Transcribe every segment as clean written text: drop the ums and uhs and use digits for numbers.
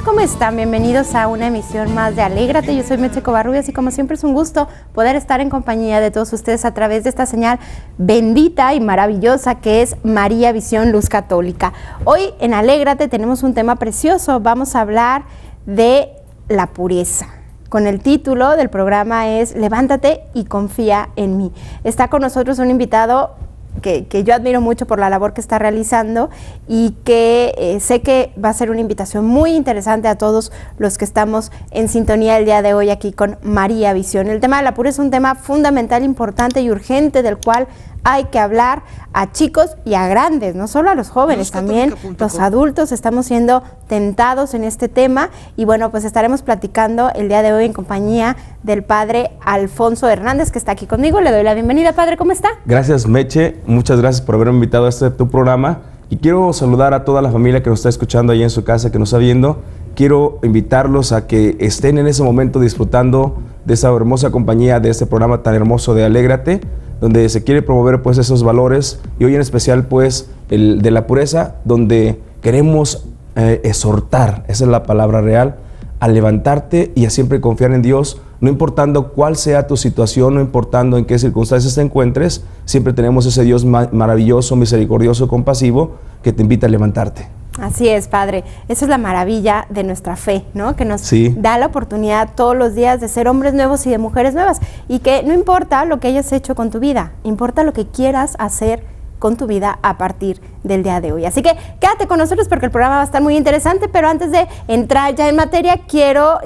¿Cómo están? Bienvenidos a una emisión más de Alégrate. Yo soy Meche Covarrubias y como siempre es un gusto poder estar en compañía de todos ustedes a través de esta señal bendita y maravillosa que es María Visión Luz Católica. Hoy en Alégrate tenemos un tema precioso. Vamos a hablar de la pureza. Con el título del programa es Levántate y confía en mí. Está con nosotros un invitado que yo admiro mucho por la labor que está realizando y que sé que va a ser una invitación muy interesante a todos los que estamos en sintonía el día de hoy aquí con María Visión. El tema de la pureza es un tema fundamental, importante y urgente del cual hay que hablar a chicos y a grandes, no solo a los jóvenes, también los adultos estamos siendo tentados en este tema y bueno, pues estaremos platicando el día de hoy en compañía del padre Alfonso Hernández, que está aquí conmigo. Le doy la bienvenida, padre, ¿cómo está? Gracias, Meche, muchas gracias por haberme invitado a tu programa y quiero saludar a toda la familia que nos está escuchando ahí en su casa, que nos está viendo. Quiero invitarlos a que estén en ese momento disfrutando de esa hermosa compañía, de este programa tan hermoso de Alégrate, donde se quiere promover pues esos valores y hoy en especial pues el de la pureza, donde queremos exhortar, esa es la palabra real, a levantarte y a siempre confiar en Dios, no importando cuál sea tu situación, no importando en qué circunstancias te encuentres, siempre tenemos ese Dios maravilloso, misericordioso, compasivo, que te invita a levantarte. Así es, padre. Esa es la maravilla de nuestra fe, ¿no? Que nos sí. da la oportunidad todos los días de ser hombres nuevos y de mujeres nuevas. Y que no importa lo que hayas hecho con tu vida, importa lo que quieras hacer con tu vida a partir del día de hoy. Así que quédate con nosotros porque el programa va a estar muy interesante, pero antes de entrar ya en materia, quiero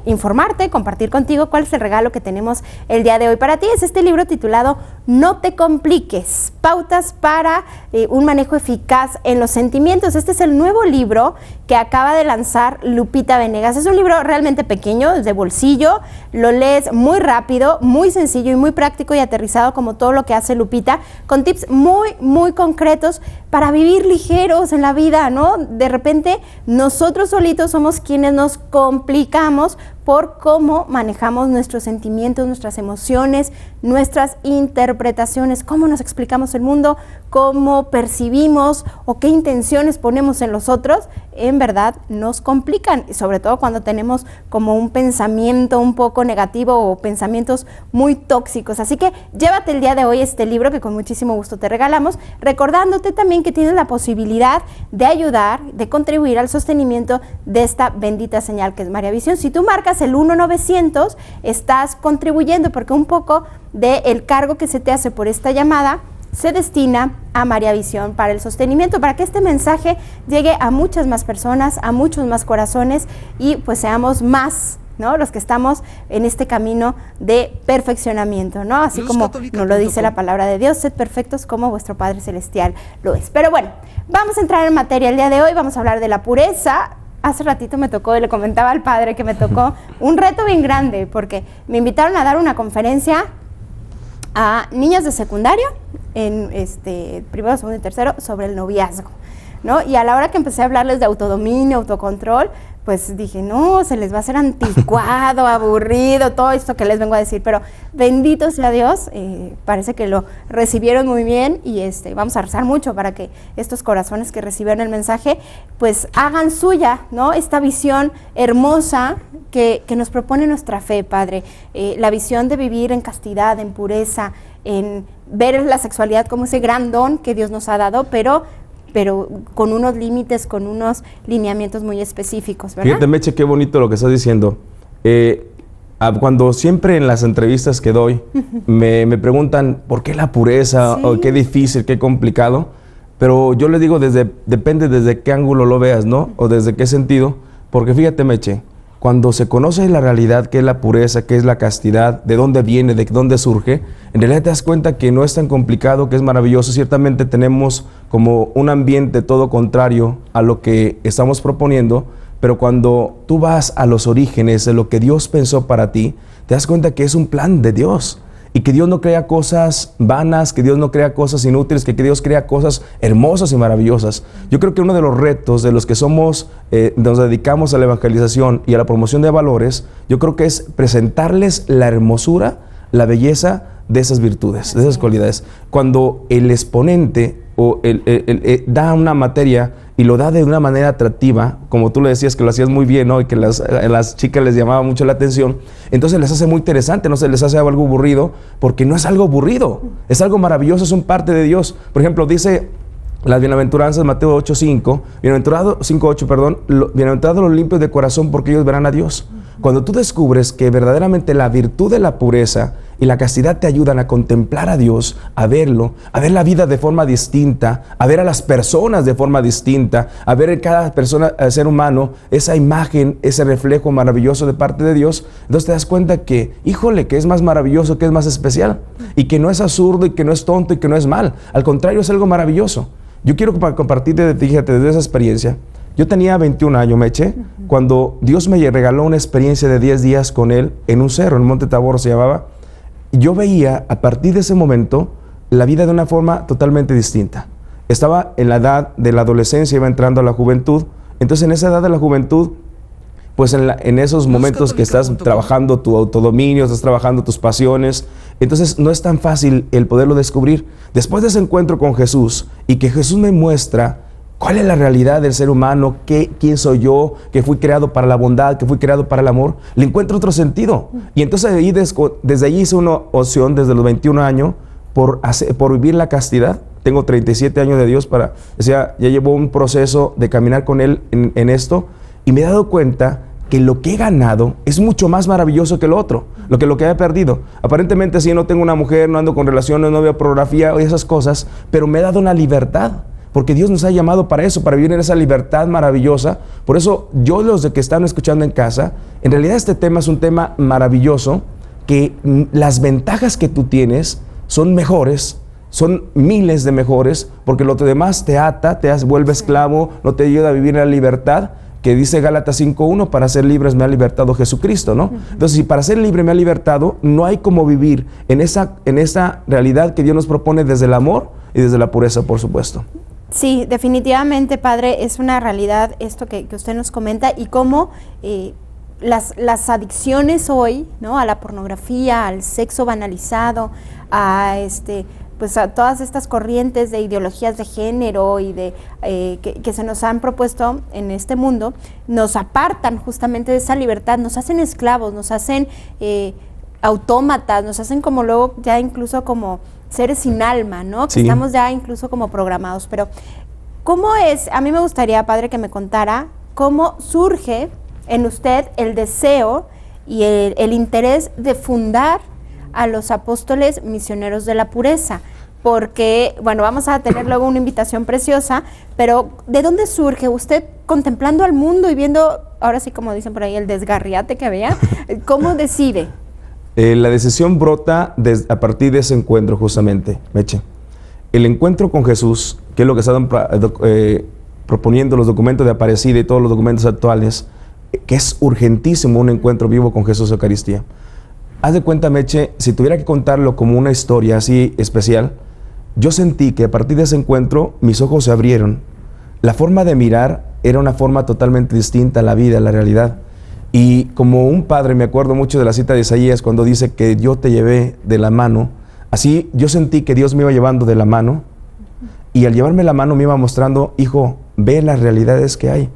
informarte, compartir contigo cuál es el regalo que tenemos el día de hoy para ti. Es este libro titulado No te compliques, pautas para un manejo eficaz en los sentimientos. Este es el nuevo libro que acaba de lanzar Lupita Venegas. Es un libro realmente pequeño, es de bolsillo, lo lees muy rápido, muy sencillo y muy práctico y aterrizado como todo lo que hace Lupita, con tips muy concretos para vivir ligeros en la vida, ¿no? De repente nosotros solitos somos quienes nos complicamos por cómo manejamos nuestros sentimientos, nuestras emociones, nuestras interpretaciones, cómo nos explicamos el mundo, cómo percibimos o qué intenciones ponemos en los otros, en verdad nos complican, sobre todo cuando tenemos como un pensamiento un poco negativo o pensamientos muy tóxicos. Así que llévate el día de hoy este libro que con muchísimo gusto te regalamos, recordándote también que tienes la posibilidad de ayudar, de contribuir al sostenimiento de esta bendita señal que es María Visión. Si tú marcas el 1-900, estás contribuyendo porque un poco del cargo que se te hace por esta llamada se destina a María Visión para el sostenimiento, para que este mensaje llegue a muchas más personas, a muchos más corazones y pues seamos más, ¿no? Los que estamos en este camino de perfeccionamiento, ¿no? Así como nos lo dice la palabra de Dios, sed perfectos como vuestro Padre Celestial lo es. Pero bueno, vamos a entrar en materia el día de hoy, vamos a hablar de la pureza. Hace ratito me tocó, y le comentaba al padre que me tocó un reto bien grande, porque me invitaron a dar una conferencia a niños de secundaria, en primero, segundo y tercero, sobre el noviazgo, ¿no? Y a la hora que empecé a hablarles de autodominio, autocontrol, pues dije, no, se les va a hacer anticuado, aburrido, todo esto que les vengo a decir, pero bendito sea Dios, parece que lo recibieron muy bien y vamos a rezar mucho para que estos corazones que recibieron el mensaje, pues hagan suya, ¿no? Esta visión hermosa que nos propone nuestra fe, Padre, la visión de vivir en castidad, en pureza, en ver la sexualidad como ese gran don que Dios nos ha dado, pero con unos límites, con unos lineamientos muy específicos, ¿verdad? Fíjate, Meche, qué bonito lo que estás diciendo. Cuando siempre en las entrevistas que doy me preguntan ¿por qué la pureza? Sí. O qué difícil, qué complicado, pero yo les digo, depende desde qué ángulo lo veas, ¿no? O desde qué sentido, porque fíjate, Meche, cuando se conoce la realidad, qué es la pureza, qué es la castidad, de dónde viene, de dónde surge, en realidad te das cuenta que no es tan complicado, que es maravilloso. Ciertamente tenemos como un ambiente todo contrario a lo que estamos proponiendo, pero cuando tú vas a los orígenes de lo que Dios pensó para ti, te das cuenta que es un plan de Dios. y que Dios no crea cosas vanas, que Dios no crea cosas inútiles, que Dios crea cosas hermosas y maravillosas. Yo creo que uno de los retos de los que somos, nos dedicamos a la evangelización y a la promoción de valores, yo creo que es presentarles la hermosura, la belleza de esas virtudes, de esas cualidades. Cuando el exponente o da una materia y lo da de una manera atractiva, como tú le decías que lo hacías muy bien, ¿no? Y que las chicas les llamaba mucho la atención, entonces les hace muy interesante, no se les hace algo aburrido, porque no es algo aburrido, es algo maravilloso, son parte de Dios. Por ejemplo, dice las bienaventuranzas, Mateo 8:5, bienaventurados los limpios de corazón, porque ellos verán a Dios. Cuando tú descubres que verdaderamente la virtud de la pureza y la castidad te ayudan a contemplar a Dios, a verlo, a ver la vida de forma distinta, a ver a las personas de forma distinta, a ver en cada persona, ser humano, esa imagen, ese reflejo maravilloso de parte de Dios, entonces te das cuenta que, híjole, que es más maravilloso, que es más especial, y que no es absurdo, y que no es tonto, y que no es mal. Al contrario, es algo maravilloso. Yo quiero compartir, fíjate, desde esa experiencia. Yo tenía 21 años, Meche, cuando Dios me regaló una experiencia de 10 días con Él en un cerro, en Monte Tabor se llamaba. Yo veía a partir de ese momento la vida de una forma totalmente distinta. Estaba en la edad de la adolescencia, iba entrando a la juventud. Entonces en esa edad de la juventud, pues en esos momentos que estás trabajando tu autodominio, estás trabajando tus pasiones, entonces no es tan fácil el poderlo descubrir. Después de ese encuentro con Jesús y que Jesús me muestra cuál es la realidad del ser humano, quién soy yo, que fui creado para la bondad, que fui creado para el amor, le encuentro otro sentido. Y entonces desde ahí hice una opción desde los 21 años por vivir la castidad. Tengo 37 años de Dios ya llevo un proceso de caminar con Él en esto, y me he dado cuenta que lo que he ganado es mucho más maravilloso que lo otro, lo que he perdido. Aparentemente sí, no tengo una mujer, no ando con relaciones, no veo pornografía y esas cosas, pero me he dado una libertad. Porque Dios nos ha llamado para eso, para vivir en esa libertad maravillosa. Por eso yo, los de que están escuchando en casa, en realidad este tema es un tema maravilloso, que las ventajas que tú tienes son mejores, son miles de mejores, porque lo demás te ata, vuelve esclavo, no te ayuda a vivir en la libertad, que dice Gálatas 5:1, para ser libres me ha libertado Jesucristo, ¿no? Entonces, si para ser libre me ha libertado, no hay como vivir en esa realidad que Dios nos propone desde el amor y desde la pureza, por supuesto. Sí, definitivamente, Padre, es una realidad esto que usted nos comenta, y cómo las adicciones hoy, ¿no? A la pornografía, al sexo banalizado, pues a todas estas corrientes de ideologías de género y que se nos han propuesto en este mundo, nos apartan justamente de esa libertad, nos hacen esclavos, nos hacen autómatas, nos hacen como luego ya incluso como seres sin alma, ¿no? Que estamos ya incluso como programados. Pero ¿cómo es? A mí me gustaría, Padre, que me contara cómo surge en usted el deseo y el interés de fundar a los apóstoles misioneros de la pureza. Porque, bueno, vamos a tener luego una invitación preciosa, pero ¿de dónde surge usted contemplando al mundo y viendo, ahora sí como dicen por ahí, el desgarriate que veía? ¿Cómo decide? La decisión brota a partir de ese encuentro justamente, Meche. El encuentro con Jesús, que es lo que están proponiendo los documentos de Aparecida y todos los documentos actuales, que es urgentísimo un encuentro vivo con Jesús Eucaristía. Haz de cuenta, Meche, si tuviera que contarlo como una historia así especial, yo sentí que a partir de ese encuentro mis ojos se abrieron. La forma de mirar era una forma totalmente distinta a la vida, a la realidad. Y como un padre, me acuerdo mucho de la cita de Isaías cuando dice que yo te llevé de la mano. Así yo sentí que Dios me iba llevando de la mano, y al llevarme la mano me iba mostrando, hijo, ve las realidades que hay.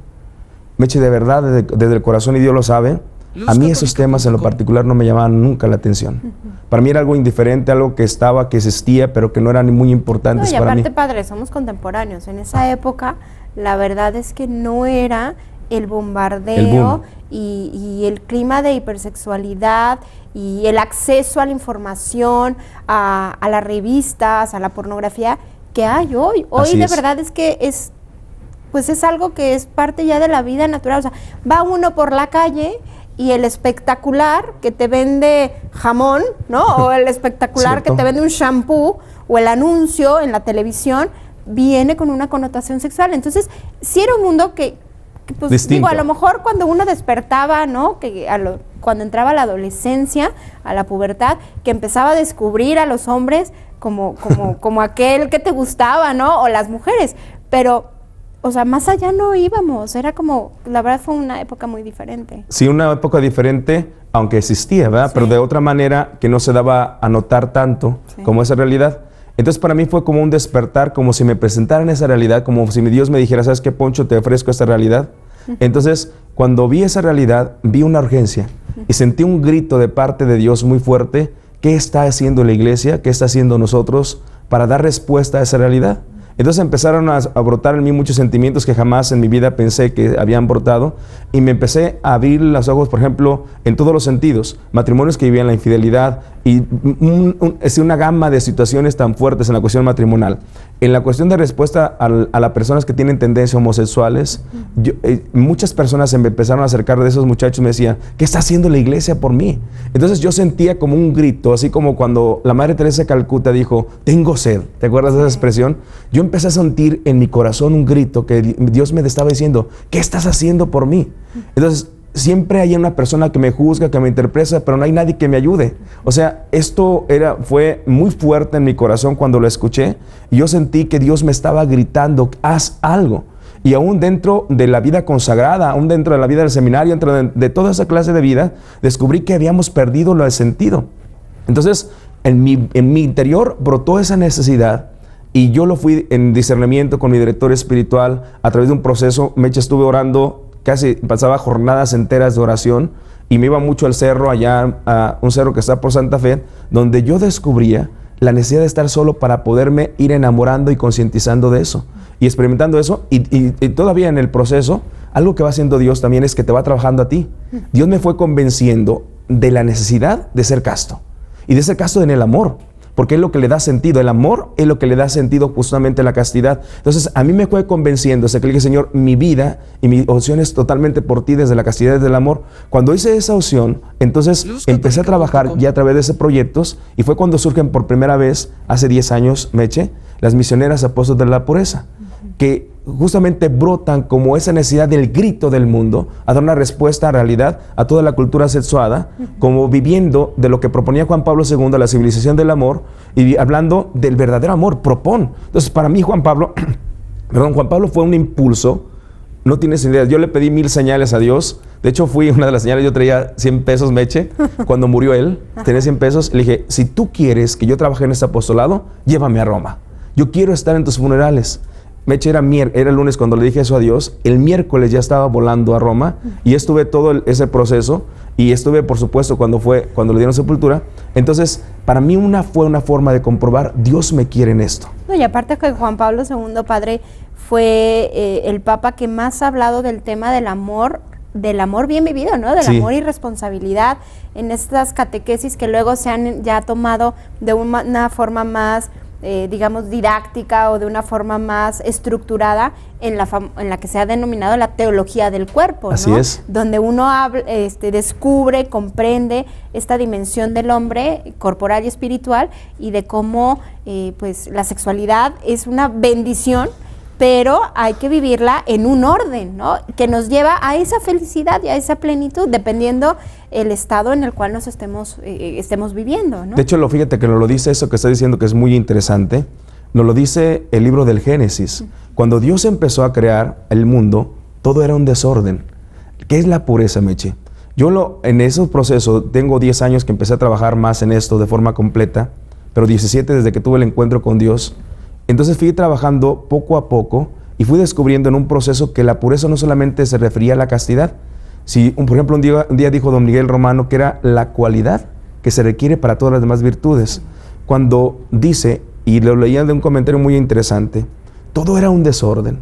Meche, de verdad, desde el corazón, y Dios lo sabe, a mí esos temas en lo particular no me llamaban nunca la atención. Para mí era algo indiferente, algo que existía, pero que no eran muy importantes para mí. Y aparte, Padre, somos contemporáneos. En esa época, la verdad es que no era el bombardeo y el clima de hipersexualidad y el acceso a la información, a las revistas, a la pornografía que hay hoy. Hoy de verdad es que es algo que es parte ya de la vida natural. O sea, va uno por la calle y el espectacular que te vende jamón, ¿no? O el espectacular que te vende un shampoo, o el anuncio en la televisión viene con una connotación sexual. Entonces, sí era un mundo que pues distinto. digo, a lo mejor cuando uno despertaba, ¿no? Cuando entraba a la adolescencia, a la pubertad, que empezaba a descubrir a los hombres como aquel que te gustaba, ¿no? O las mujeres, pero, o sea, más allá no íbamos, era como, la verdad fue una época muy diferente. Sí, una época diferente, aunque existía, ¿verdad? Sí. Pero de otra manera que no se daba a notar tanto como esa realidad. Entonces para mí fue como un despertar, como si me presentaran esa realidad, como si mi Dios me dijera, ¿sabes qué, Poncho? Te ofrezco esta realidad. Entonces, cuando vi esa realidad, vi una urgencia y sentí un grito de parte de Dios muy fuerte. ¿Qué está haciendo la iglesia? ¿Qué está haciendo nosotros para dar respuesta a esa realidad? Entonces empezaron a brotar en mí muchos sentimientos que jamás en mi vida pensé que habían brotado, y me empecé a abrir los ojos, por ejemplo, en todos los sentidos. Matrimonios que vivían la infidelidad y una gama de situaciones tan fuertes en la cuestión matrimonial. En la cuestión de respuesta a las personas que tienen tendencias homosexuales, muchas personas se me empezaron a acercar de esos muchachos y me decían, ¿qué está haciendo la iglesia por mí? Entonces yo sentía como un grito, así como cuando la Madre Teresa de Calcuta dijo, tengo sed. ¿Te acuerdas de esa expresión? Yo empecé a sentir en mi corazón un grito que Dios me estaba diciendo, ¿qué estás haciendo por mí? Entonces, siempre hay una persona que me juzga, que me interpreta, pero no hay nadie que me ayude. O sea, esto fue muy fuerte en mi corazón cuando lo escuché, y yo sentí que Dios me estaba gritando, haz algo. Y aún dentro de la vida consagrada, aún dentro de la vida del seminario, dentro de toda esa clase de vida, descubrí que habíamos perdido lo de sentido. Entonces, en mi interior brotó esa necesidad, y yo lo fui en discernimiento con mi director espiritual a través de un proceso. Meche, estuve orando, casi pasaba jornadas enteras de oración, y me iba mucho al cerro, allá a un cerro que está por Santa Fe, donde yo descubría la necesidad de estar solo para poderme ir enamorando y concientizando de eso y experimentando eso, y todavía en el proceso, algo que va haciendo Dios también es que te va trabajando a ti. Dios me fue convenciendo de la necesidad de ser casto, y de ser casto en el amor, porque es lo que le da sentido. El amor es lo que le da sentido justamente a la castidad. Entonces a mí me fue convenciendo, que le dije, Señor, mi vida y mi opción es totalmente por ti, desde la castidad, desde el amor. Cuando hice esa opción, entonces empecé a trabajar ya a través de esos proyectos, y fue cuando surgen por primera vez, hace 10 años, Meche, las misioneras apóstoles de la pureza, que justamente brotan como esa necesidad del grito del mundo a dar una respuesta a realidad a toda la cultura sexuada, como viviendo de lo que proponía Juan Pablo II, la civilización del amor, y hablando del verdadero amor, Entonces para mí Juan Pablo fue un impulso, no tienes idea. Yo le pedí 1000 señales a Dios. De hecho, una de las señales, yo traía 100 pesos, Meche, cuando murió él, tenía 100 pesos, le dije, si tú quieres que yo trabaje en este apostolado, llévame a Roma, yo quiero estar en tus funerales. Meche, era el lunes cuando le dije eso a Dios. El miércoles ya estaba volando a Roma, y estuve todo ese proceso, y estuve, por supuesto, cuando le dieron sepultura. Entonces, para mí fue una forma de comprobar, Dios me quiere en esto. No, y aparte que Juan Pablo II, padre, fue el papa que más ha hablado del tema del amor bien vivido, ¿no? Del amor y responsabilidad, en estas catequesis que luego se han ya tomado de una forma más digamos, didáctica, o de una forma más estructurada, en la que se ha denominado la teología del cuerpo, Así ¿no? es. Donde uno descubre, comprende esta dimensión del hombre corporal y espiritual, y de cómo pues la sexualidad es una bendición, pero hay que vivirla en un orden, ¿no? Que nos lleva a esa felicidad y a esa plenitud, dependiendo el estado en el cual nos estemos viviendo, ¿no? De hecho, fíjate que nos lo dice eso que está diciendo, que es muy interesante. Nos lo dice el libro del Génesis. Cuando Dios empezó a crear el mundo, todo era un desorden. ¿Qué es la pureza, Meche? Yo en esos procesos, tengo 10 años que empecé a trabajar más en esto de forma completa, pero 17 desde que tuve el encuentro con Dios. Entonces fui trabajando poco a poco, y fui descubriendo en un proceso que la pureza no solamente se refería a la castidad. Por ejemplo, un día dijo don Miguel Romano que era la cualidad que se requiere para todas las demás virtudes. Cuando dice, y lo leía de un comentario muy interesante, todo era un desorden.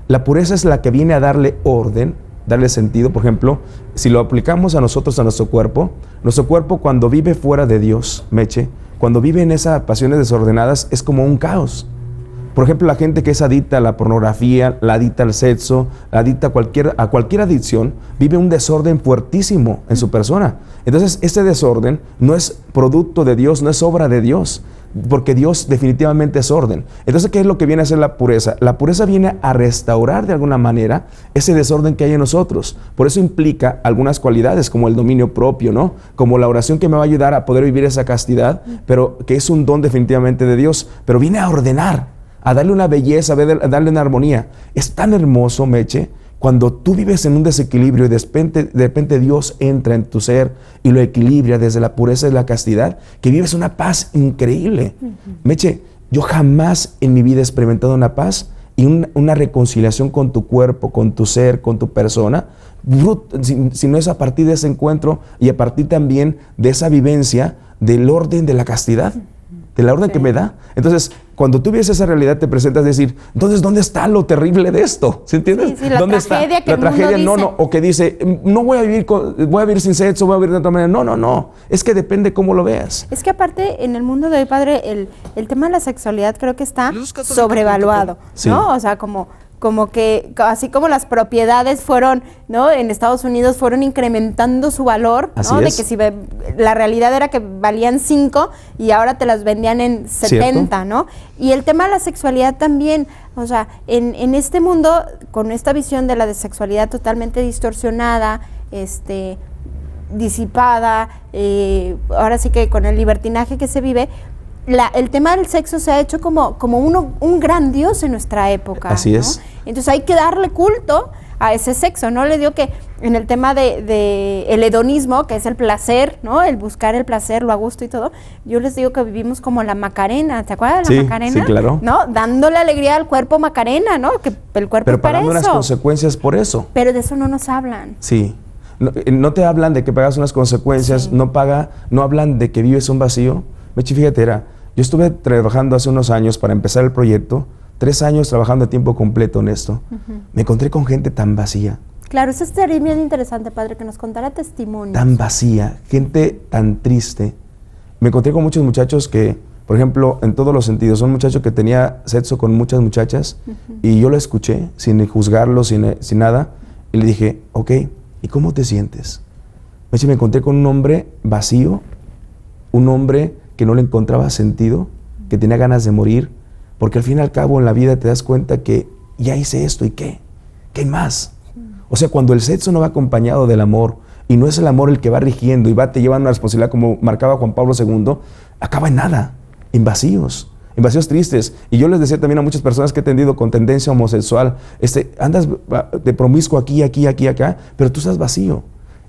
La pureza es la que viene a darle orden, darle sentido. Por ejemplo, si lo aplicamos a nosotros, a nuestro cuerpo cuando vive fuera de Dios, Meche, cuando vive en esas pasiones desordenadas, es como un caos. Por ejemplo, la gente que es adicta a la pornografía, la adicta al sexo, la adicta a cualquier adicción, vive un desorden fuertísimo en su persona. Entonces, este desorden no es producto de Dios, no es obra de Dios. porque Dios definitivamente es orden. Entonces, ¿qué es lo que viene a hacer la pureza? La pureza viene a restaurar de alguna manera ese desorden que hay en nosotros. Por eso implica algunas cualidades como el dominio propio, ¿no? Como la oración que me va a ayudar a poder vivir esa castidad, pero que es un don definitivamente de Dios. Pero viene a ordenar, a darle una belleza, a darle una armonía. Es tan hermoso, Meche, cuando tú vives en un desequilibrio y de repente Dios entra en tu ser y lo equilibra desde la pureza y la castidad, que vives una paz increíble. Meche, yo jamás en mi vida he experimentado una paz y una reconciliación con tu cuerpo, con tu ser, con tu persona, si no es a partir de ese encuentro y a partir también de esa vivencia del orden de la castidad, de la orden que me da. Entonces, cuando tú vives esa realidad, te presentas a decir, entonces, ¿dónde está lo terrible de esto? ¿Se entiende? Sí, ¿dónde está la tragedia? No, o que dice, no voy a vivir sin sexo, voy a vivir de otra manera. No. Es que depende cómo lo veas. Es que aparte, en el mundo de hoy, padre, el tema de la sexualidad creo que está sobrevaluado, sí. ¿no? O sea, como que así como las propiedades fueron, ¿no? En Estados Unidos fueron incrementando su valor, ¿no? Así de es. que si la realidad era que valían 5 y ahora te las vendían en 70, ¿cierto? ¿No? Y el tema de la sexualidad también, o sea, en este mundo, con esta visión de la sexualidad totalmente distorsionada, disipada, ahora sí que con el libertinaje que se vive, el tema del sexo se ha hecho como un gran dios en nuestra época. Así ¿no? es. Entonces hay que darle culto a ese sexo, ¿no? Le digo que en el tema de el hedonismo, que es el placer, ¿no? El buscar el placer, lo a gusto y todo, yo les digo que vivimos como la Macarena, ¿te acuerdas de la Macarena? Sí, claro. ¿No? Dándole alegría al cuerpo Macarena, ¿no? Que el cuerpo pero es para pagando eso. unas consecuencias por eso. Pero de eso no nos hablan. Sí. No te hablan de que pagas unas consecuencias, Sí. no hablan de que vives un vacío. Meche, fíjate, yo estuve trabajando hace unos años para empezar el proyecto, 3 años trabajando a tiempo completo en esto. Me encontré con gente tan vacía. Claro, eso sería bien interesante, padre, que nos contara testimonios. Tan vacía, gente tan triste. Me encontré con muchos muchachos que, por ejemplo, en todos los sentidos, un muchacho que tenía sexo con muchas muchachas y yo lo escuché sin juzgarlo, sin nada, y le dije, ok, ¿y cómo te sientes? Me encontré con un hombre vacío, un hombre que no le encontraba sentido, que tenía ganas de morir, porque al fin y al cabo en la vida te das cuenta que ya hice esto y ¿qué? ¿Qué más? O sea, cuando el sexo no va acompañado del amor y no es el amor el que va rigiendo y te lleva a una responsabilidad como marcaba Juan Pablo II, acaba en nada, en vacíos tristes. Y yo les decía también a muchas personas que he atendido con tendencia homosexual, andas de promiscuo aquí, acá, pero tú estás vacío.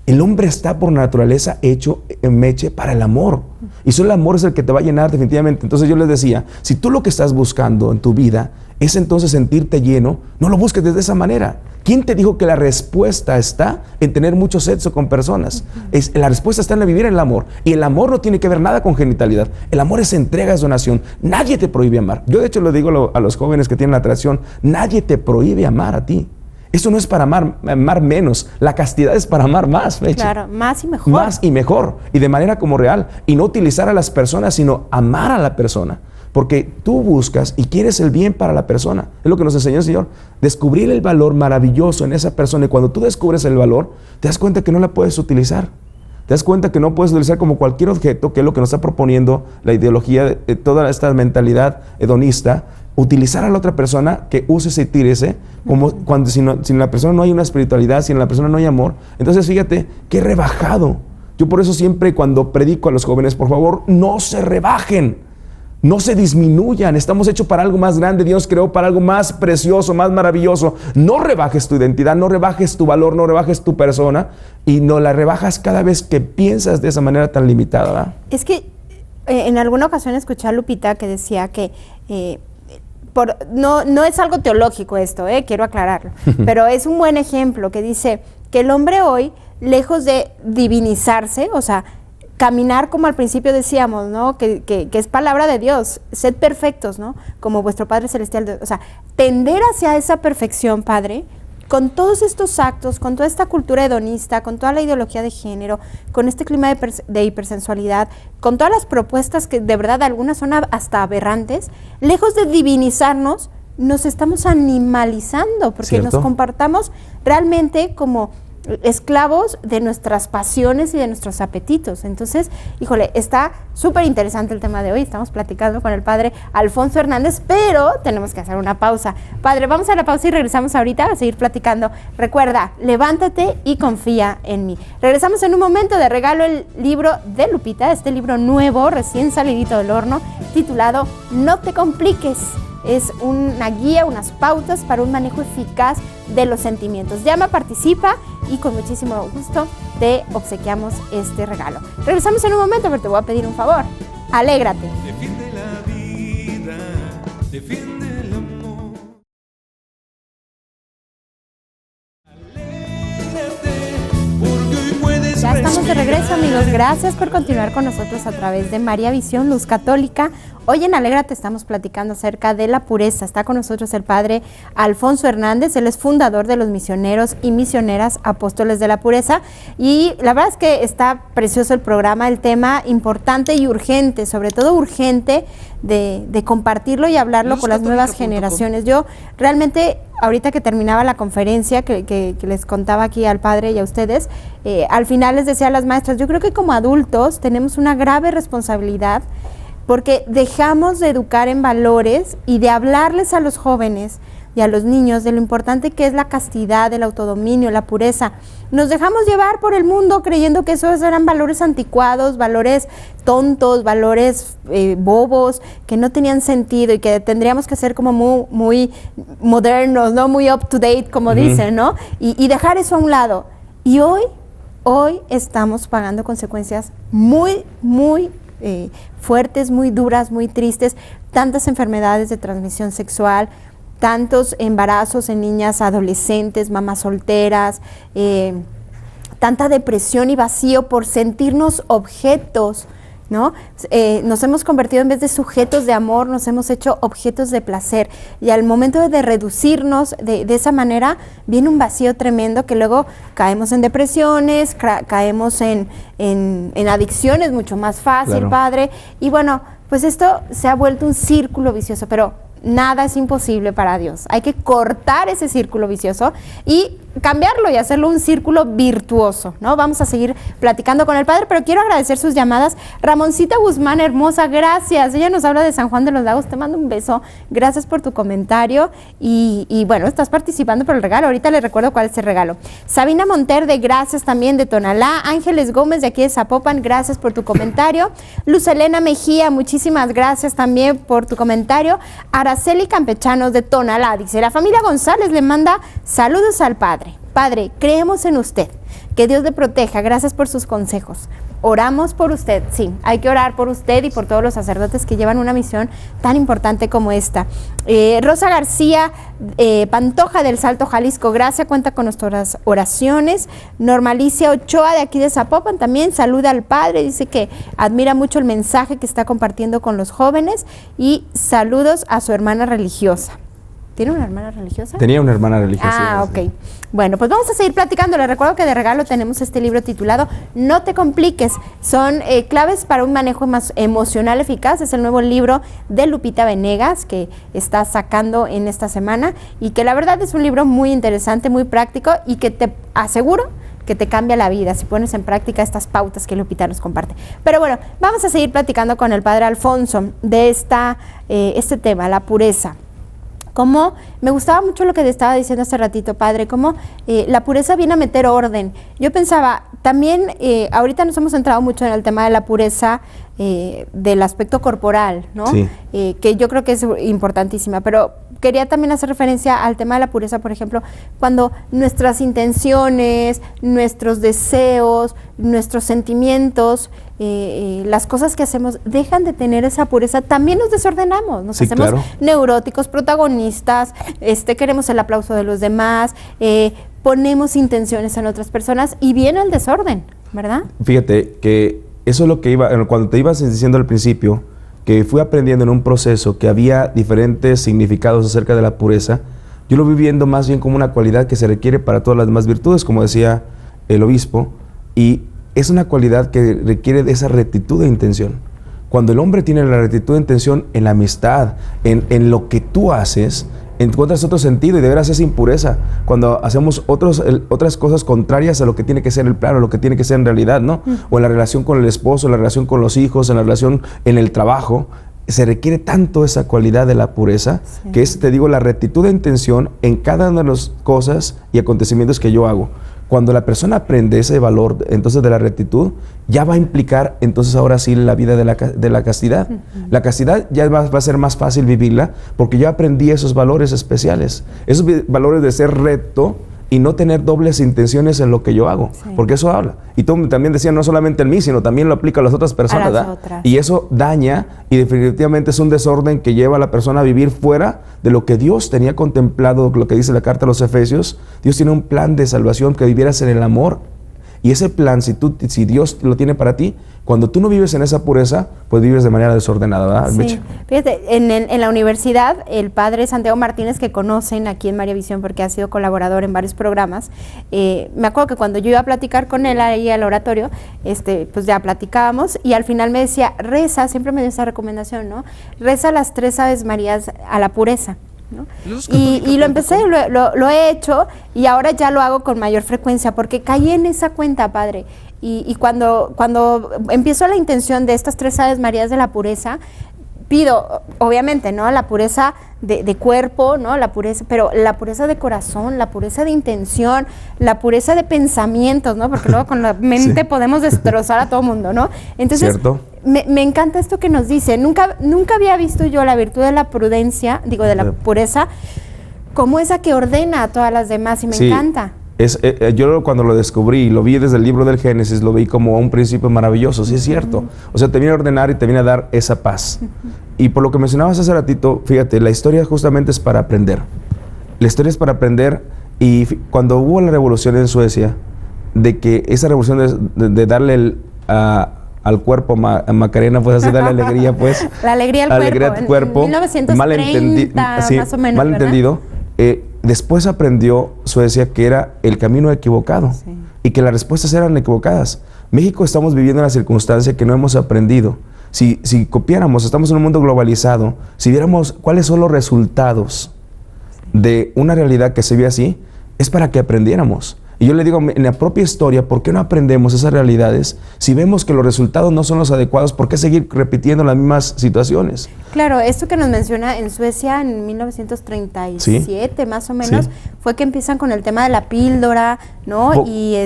El hombre está por naturaleza hecho, Meche, para el amor. Y solo el amor es el que te va a llenar definitivamente. Entonces yo les decía, si tú lo que estás buscando en tu vida es entonces sentirte lleno, no lo busques de esa manera. ¿Quién te dijo que la respuesta está en tener mucho sexo con personas? La respuesta está en vivir el amor. Y el amor no tiene que ver nada con genitalidad. El amor es entrega, es donación. Nadie te prohíbe amar. Yo de hecho lo digo a los jóvenes que tienen la atracción, nadie te prohíbe amar a ti. Eso no es para amar menos. La castidad es para amar más, Meche. Claro, más y mejor. Más y mejor. Y de manera como real. Y no utilizar a las personas, sino amar a la persona. Porque tú buscas y quieres el bien para la persona. Es lo que nos enseñó el Señor. Descubrir el valor maravilloso en esa persona. Y cuando tú descubres el valor, te das cuenta que no la puedes utilizar. Te das cuenta que no puedes utilizar como cualquier objeto, que es lo que nos está proponiendo la ideología de toda esta mentalidad hedonista. Utilizar a la otra persona, que úsese y tírese, como cuando si en la persona no hay una espiritualidad, si en la persona no hay amor. Entonces fíjate, qué rebajado. Yo por eso siempre cuando predico a los jóvenes, por favor, no se rebajen, no se disminuyan. Estamos hechos para algo más grande. Dios creó para algo más precioso, más maravilloso. No rebajes tu identidad, no rebajes tu valor, no rebajes tu persona y no la rebajas cada vez que piensas de esa manera tan limitada, ¿verdad? Es que en alguna ocasión escuché a Lupita que decía que no es algo teológico esto, quiero aclararlo, pero es un buen ejemplo que dice que el hombre hoy, lejos de divinizarse, o sea, caminar como al principio decíamos, ¿no? Que es palabra de Dios, sed perfectos, ¿no? Como vuestro Padre Celestial, o sea, tender hacia esa perfección, Padre, con todos estos actos, con toda esta cultura hedonista, con toda la ideología de género, con este clima de hipersensualidad, con todas las propuestas que de verdad algunas son hasta aberrantes, lejos de divinizarnos, nos estamos animalizando, porque ¿cierto? nos comportamos realmente como esclavos de nuestras pasiones y de nuestros apetitos. Entonces, híjole, está súper interesante el tema de hoy. Estamos platicando con el padre Alfonso Hernández, pero tenemos que hacer una pausa. Padre, vamos a la pausa y regresamos ahorita a seguir platicando. Recuerda, levántate y confía en mí. Regresamos en un momento. De regalo el libro de Lupita, este libro nuevo, recién salidito del horno, titulado No te compliques. Es una guía, unas pautas para un manejo eficaz de los sentimientos. Llama, participa y con muchísimo gusto te obsequiamos este regalo. Regresamos en un momento, pero te voy a pedir un favor. Alégrate. Defiende la vida, defiende el amor. Alégrate, porque hoy puedes Ya estamos de regreso, respirar. amigos. Gracias por continuar con nosotros a través de María Visión, Luz Católica. Hoy en Alégrate estamos platicando acerca de la pureza. Está con nosotros el padre Alfonso Hernández. Él es fundador de los misioneros y misioneras apóstoles de la pureza. Y la verdad es que está precioso el programa, el tema importante y urgente, sobre todo urgente de compartirlo y hablarlo con las nuevas generaciones. Yo realmente, ahorita que terminaba la conferencia que les contaba aquí al padre y a ustedes, al final les decía a las maestras, yo creo que como adultos tenemos una grave responsabilidad porque dejamos de educar en valores y de hablarles a los jóvenes y a los niños de lo importante que es la castidad, el autodominio, la pureza. Nos dejamos llevar por el mundo creyendo que esos eran valores anticuados, valores tontos, valores bobos, que no tenían sentido y que tendríamos que ser como muy modernos, ¿no? Muy up to date, como dicen, ¿no? Y dejar eso a un lado. Y hoy estamos pagando consecuencias muy fuertes, muy duras, muy tristes, tantas enfermedades de transmisión sexual, tantos embarazos en niñas adolescentes, mamás solteras, tanta depresión y vacío por sentirnos objetos, ¿no? Nos hemos convertido, en vez de sujetos de amor, nos hemos hecho objetos de placer, y al momento de reducirnos de esa manera viene un vacío tremendo que luego caemos en depresiones, caemos en adicciones mucho más fácil, Claro. padre, y bueno, pues esto se ha vuelto un círculo vicioso, pero nada es imposible para Dios. Hay que cortar ese círculo vicioso y cambiarlo y hacerlo un círculo virtuoso, ¿no? Vamos a seguir platicando con el padre, pero quiero agradecer sus llamadas. Ramoncita Guzmán, hermosa, gracias. Ella nos habla de San Juan de los Lagos. Te mando un beso. Gracias por tu comentario. Y bueno, estás participando por el regalo. Ahorita les recuerdo cuál es el regalo. Sabina Monterde, gracias también de Tonalá. Ángeles Gómez de aquí de Zapopan, gracias por tu comentario. Luz Elena Mejía, muchísimas gracias también por tu comentario. Araceli Campechanos de Tonalá, dice, la familia González le manda saludos al padre. Padre, creemos en usted, que Dios le proteja, gracias por sus consejos. Oramos por usted, sí, hay que orar por usted y por todos los sacerdotes que llevan una misión tan importante como esta. Rosa García Pantoja del Salto, Jalisco, gracias, cuenta con nuestras oraciones. Normalicia Ochoa de aquí de Zapopan también saluda al padre, dice que admira mucho el mensaje que está compartiendo con los jóvenes y saludos a su hermana religiosa. ¿Tiene una hermana religiosa? Tenía una hermana religiosa. Ah, ok. Bueno, pues vamos a seguir platicando. Les recuerdo que de regalo tenemos este libro titulado No te compliques. Son claves para un manejo más emocional eficaz. Es el nuevo libro de Lupita Venegas que está sacando en esta semana y que la verdad es un libro muy interesante, muy práctico y que te aseguro que te cambia la vida si pones en práctica estas pautas que Lupita nos comparte. Pero bueno, vamos a seguir platicando con el padre Alfonso de este tema, la pureza. Como me gustaba mucho lo que te estaba diciendo hace ratito, padre, como la pureza viene a meter orden. Yo pensaba, también ahorita nos hemos centrado mucho en el tema de la pureza del aspecto corporal, ¿no? Sí. Que yo creo que es importantísima, pero quería también hacer referencia al tema de la pureza, por ejemplo, cuando nuestras intenciones, nuestros deseos, nuestros sentimientos, las cosas que hacemos dejan de tener esa pureza, también nos desordenamos, nos Sí, hacemos claro. neuróticos, protagonistas, queremos el aplauso de los demás, ponemos intenciones en otras personas y viene el desorden, ¿verdad? Fíjate que eso es lo que cuando te ibas diciendo al principio, que fui aprendiendo en un proceso que había diferentes significados acerca de la pureza, yo lo vi viendo más bien como una cualidad que se requiere para todas las demás virtudes, como decía el obispo, y es una cualidad que requiere de esa rectitud de intención. Cuando el hombre tiene la rectitud de intención en la amistad, en lo que tú haces, encuentras otro sentido y de veras es impureza cuando hacemos otras cosas contrarias a lo que tiene que ser el plano, lo que tiene que ser en realidad, ¿no? O en la relación con el esposo, en la relación con los hijos, en la relación en el trabajo. Se requiere tanto esa cualidad de la pureza, que es, te digo, la rectitud de intención en cada una de las cosas y acontecimientos que yo hago. Cuando la persona aprende ese valor entonces de la rectitud, ya va a implicar entonces ahora sí la vida de la castidad. La castidad ya va a ser más fácil vivirla porque yo aprendí esos valores especiales, esos valores de ser recto y no tener dobles intenciones en lo que yo hago, porque eso habla. Y tú también decías, no solamente en mí, sino también lo aplica a las otras personas, ¿verdad? Y eso daña y definitivamente es un desorden que lleva a la persona a vivir fuera de lo que Dios tenía contemplado, lo que dice la carta a los Efesios. Dios tiene un plan de salvación, que vivieras en el amor. Y ese plan, si Dios lo tiene para ti, cuando tú no vives en esa pureza, pues vives de manera desordenada, ¿verdad, Sí. Mitch? Fíjate, en la universidad, el padre Santiago Martínez, que conocen aquí en María Visión porque ha sido colaborador en varios programas, me acuerdo que cuando yo iba a platicar con él ahí al oratorio, pues ya platicábamos y al final me decía, reza, siempre me dio esa recomendación, ¿no? Reza las 3 Aves Marías a la pureza, ¿no? Y lo empecé, lo he hecho y ahora ya lo hago con mayor frecuencia porque caí en esa cuenta, padre. Y cuando empiezo la intención de estas 3 Aves Marías de la pureza, pido, obviamente, ¿no? La pureza de cuerpo, ¿no? La pureza, pero la pureza de corazón, la pureza de intención, la pureza de pensamientos, ¿no? Porque luego con la mente podemos destrozar a todo mundo, ¿no? Entonces, me encanta esto que nos dice. Nunca había visto yo la virtud de la prudencia, de la pureza, como esa que ordena a todas las demás, y me encanta. Yo cuando lo descubrí y lo vi desde el libro del Génesis, lo vi como un principio maravilloso, sí es cierto. O sea, te viene a ordenar y te viene a dar esa paz. Y por lo que mencionabas hace ratito, fíjate, la historia justamente es para aprender. La historia es para aprender y cuando hubo la revolución en Suecia, de que esa revolución de darle al cuerpo Macarena, pues así darle alegría, pues. La alegría al tu cuerpo. En 1930, más o menos, mal entendido. Después aprendió Suecia que era el camino equivocado y que las respuestas eran equivocadas. México estamos viviendo una circunstancia que no hemos aprendido. Si copiáramos, estamos en un mundo globalizado, si viéramos cuáles son los resultados de una realidad que se ve así, es para que aprendiéramos. Y yo le digo, en la propia historia, ¿por qué no aprendemos esas realidades? Si vemos que los resultados no son los adecuados, ¿por qué seguir repitiendo las mismas situaciones? Claro, esto que nos menciona en Suecia en 1937, más o menos, fue que empiezan con el tema de la píldora, ¿no? Y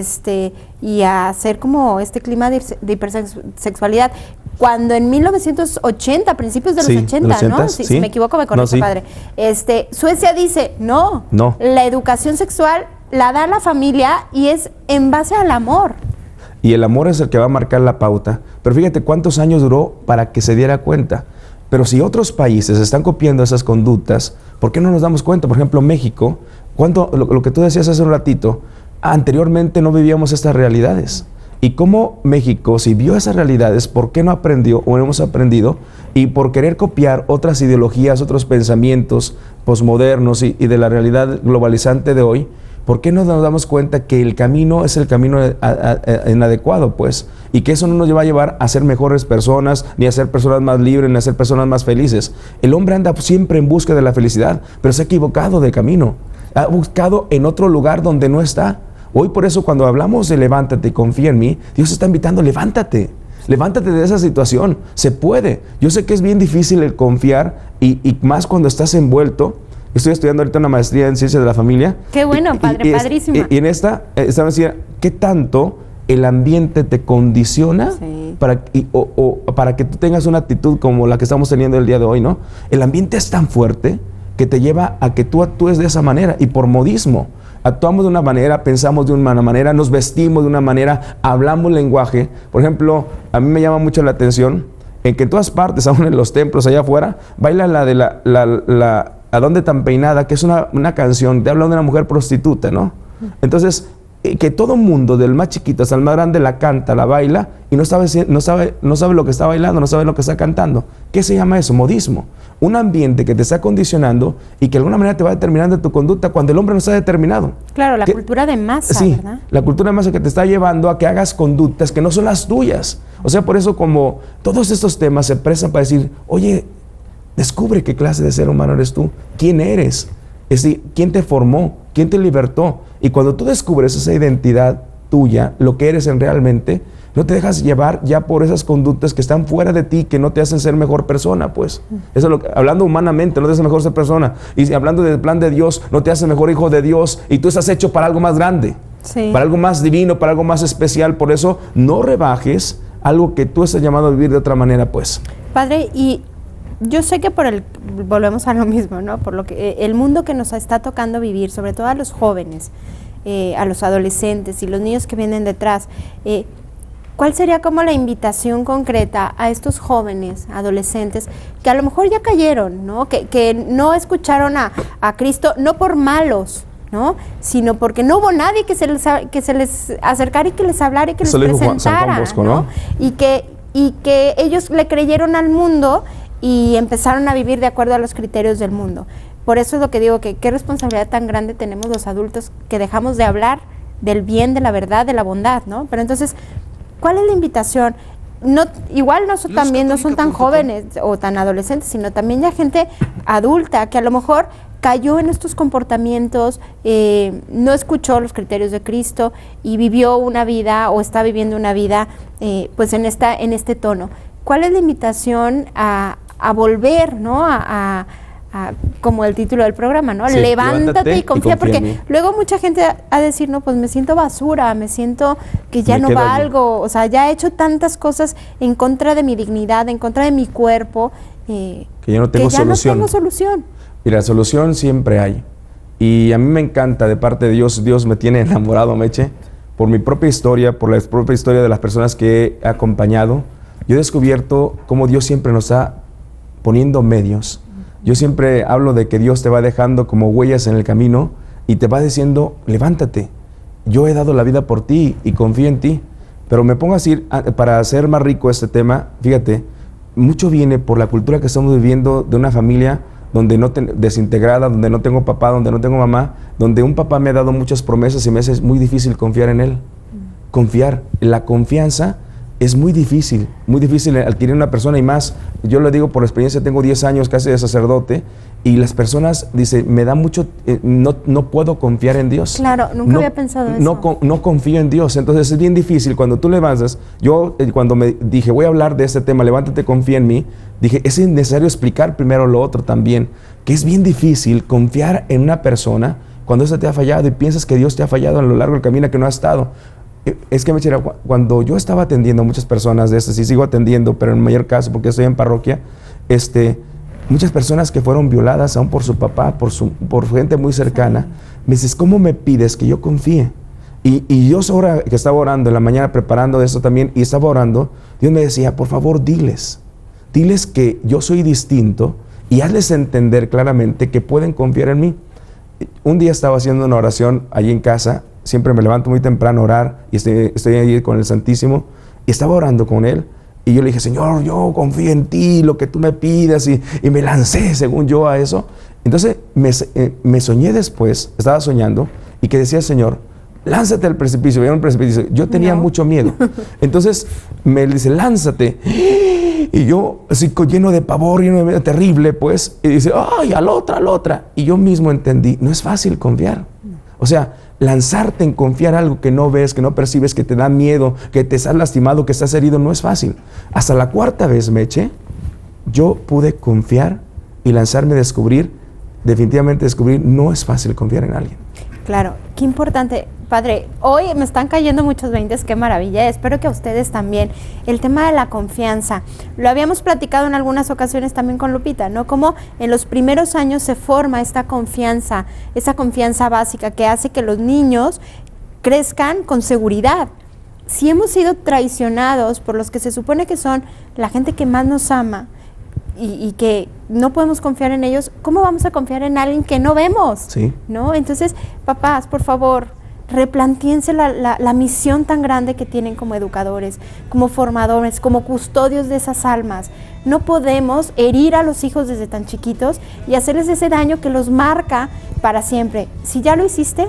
a hacer como este clima de hipersexualidad. Cuando en 1980, principios de los 80, ¿no? Si me equivoco, me corrige, padre. Suecia dice, no, la educación sexual la da la familia y es en base al amor. Y el amor es el que va a marcar la pauta. Pero fíjate cuántos años duró para que se diera cuenta. Pero si otros países están copiando esas conductas, ¿por qué no nos damos cuenta? Por ejemplo, México, lo que tú decías hace un ratito, anteriormente no vivíamos estas realidades. Y cómo México, si vio esas realidades, ¿por qué no aprendió o no hemos aprendido? Y por querer copiar otras ideologías, otros pensamientos posmodernos y de la realidad globalizante de hoy, ¿por qué no nos damos cuenta que el camino es el camino inadecuado, pues? Y que eso no nos va a llevar a ser mejores personas, ni a ser personas más libres, ni a ser personas más felices. El hombre anda siempre en busca de la felicidad, pero se ha equivocado de camino. Ha buscado en otro lugar donde no está. Hoy por eso cuando hablamos de levántate y confía en mí, Dios está invitando, levántate. Levántate de esa situación. Se puede. Yo sé que es bien difícil el confiar y más cuando estás envuelto. Estoy estudiando ahorita una maestría en Ciencias de la Familia. Qué bueno, padre, padrísima. Y en esta decía, ¿qué tanto el ambiente te condiciona para que tú tengas una actitud como la que estamos teniendo el día de hoy, ¿no? El ambiente es tan fuerte que te lleva a que tú actúes de esa manera y por modismo. Actuamos de una manera, pensamos de una manera, nos vestimos de una manera, hablamos lenguaje. Por ejemplo, a mí me llama mucho la atención en que en todas partes, aún en los templos allá afuera, baila la de ¿A dónde tan peinada? Que es una canción, te habla de una mujer prostituta, ¿no? Entonces, que todo mundo, del más chiquito hasta el más grande, la canta, la baila, y no sabe lo que está bailando, no sabe lo que está cantando. ¿Qué se llama eso? Modismo. Un ambiente que te está condicionando y que de alguna manera te va determinando tu conducta cuando el hombre no está determinado. Claro, la cultura de masa, ¿verdad? La cultura de masa que te está llevando a que hagas conductas que no son las tuyas. O sea, por eso como todos estos temas se prestan para decir, oye, descubre qué clase de ser humano eres tú, quién eres. Es decir, ¿quién te formó? ¿Quién te libertó? Y cuando tú descubres esa identidad tuya, lo que eres realmente, no te dejas llevar ya por esas conductas que están fuera de ti, que no te hacen ser mejor persona, pues. Eso es lo que, hablando humanamente, no te hace mejor ser persona. Y hablando del plan de Dios, no te hace mejor hijo de Dios. Y tú estás hecho para algo más grande, Sí. para algo más divino, para algo más especial. Por eso, no rebajes algo que tú estás llamado a vivir de otra manera, pues. Padre, y yo sé que volvemos a lo mismo, ¿no? Por lo que el mundo que nos está tocando vivir, sobre todo a los jóvenes, a los adolescentes y los niños que vienen detrás, ¿cuál sería como la invitación concreta a estos jóvenes, adolescentes, que a lo mejor ya cayeron, ¿no? Que no escucharon a Cristo, no por malos, ¿no? Sino porque no hubo nadie que se les acercara y que les hablara y que les presentara, San Juan Bosco, ¿no? Y que ellos le creyeron al mundo y empezaron a vivir de acuerdo a los criterios del mundo. Por eso es lo que digo, que qué responsabilidad tan grande tenemos los adultos, que dejamos de hablar del bien, de la verdad, de la bondad, ¿no? Pero entonces, ¿cuál es la invitación? No, igual también no son tan jóvenes o tan adolescentes, sino también ya gente adulta que a lo mejor cayó en estos comportamientos, no escuchó los criterios de Cristo y vivió una vida o está viviendo una vida pues en este tono. ¿Cuál es la invitación a volver, ¿no? Como el título del programa, ¿no? Sí, levántate y confía, porque en mí. luego mucha gente va a decir, no, pues me siento basura, me siento que ya Me no quedo allí. valgo, o sea, ya he hecho tantas cosas en contra de mi dignidad, en contra de mi cuerpo, Que ya no tengo que ya solución. no tengo solución. Y la solución siempre hay. Y a mí me encanta de parte de Dios. Dios me tiene enamorado, Meche, por mi propia historia, por la propia historia de las personas que he acompañado. Yo he descubierto cómo Dios siempre nos está poniendo medios. Yo siempre hablo de que Dios te va dejando como huellas en el camino y te va diciendo, levántate. Yo he dado la vida por ti y confío en ti. Pero me pongo a decir, para hacer más rico este tema, fíjate, mucho viene por la cultura que estamos viviendo de una familia donde desintegrada, donde no tengo papá, donde no tengo mamá, donde un papá me ha dado muchas promesas y me hace muy difícil confiar en él. Confiar, la confianza es muy difícil adquirir en una persona, y más, yo lo digo por experiencia, tengo 10 años casi de sacerdote, y las personas dicen, me da mucho, no puedo confiar en Dios. Claro, nunca había pensado eso. No confío en Dios, entonces es bien difícil cuando tú levantas. Yo cuando me dije, voy a hablar de este tema, levántate, confía en mí, dije, es necesario explicar primero lo otro también, que es bien difícil confiar en una persona cuando esta te ha fallado y piensas que Dios te ha fallado a lo largo del camino que no ha estado. Es que, Mechera, cuando yo estaba atendiendo a muchas personas de estas, y sigo atendiendo, pero en mayor caso porque estoy en parroquia, muchas personas que fueron violadas aún por su papá, por gente muy cercana, me dices, ¿cómo me pides que yo confíe? Y yo ahora que estaba orando en la mañana, preparando esto también, y estaba orando, Dios me decía, por favor, diles que yo soy distinto y hazles entender claramente que pueden confiar en mí. Un día estaba haciendo una oración allí en casa. Siempre me levanto muy temprano a orar y estoy ahí con el Santísimo, y estaba orando con él, y yo le dije, Señor, yo confío en ti, lo que tú me pidas, y me lancé según yo a eso. Entonces me soñé después, estaba soñando, y que decía el Señor, lánzate al precipicio. Veía un precipicio, yo tenía mucho miedo, entonces me dice, lánzate, y yo así lleno de pavor, lleno de miedo, terrible pues, y dice, ay, a la otra, y yo mismo entendí, no es fácil confiar, o sea, lanzarte en confiar algo que no ves, que no percibes, que te da miedo, que te estás lastimado, que estás herido, no es fácil. Hasta la cuarta vez, Meche, yo pude confiar y lanzarme a definitivamente descubrir, no es fácil confiar en alguien. Claro, qué importante. Padre, hoy me están cayendo muchos veintes, qué maravilla, espero que a ustedes también. El tema de la confianza, lo habíamos platicado en algunas ocasiones también con Lupita, ¿no? Cómo en los primeros años se forma esta confianza, esa confianza básica que hace que los niños crezcan con seguridad. Si hemos sido traicionados por los que se supone que son la gente que más nos ama, y que no podemos confiar en ellos, ¿cómo vamos a confiar en alguien que no vemos? Sí. ¿No? Entonces, papás, por favor, replantéense la misión tan grande que tienen como educadores, como formadores, como custodios de esas almas. No podemos herir a los hijos desde tan chiquitos y hacerles ese daño que los marca para siempre. Si ya lo hiciste,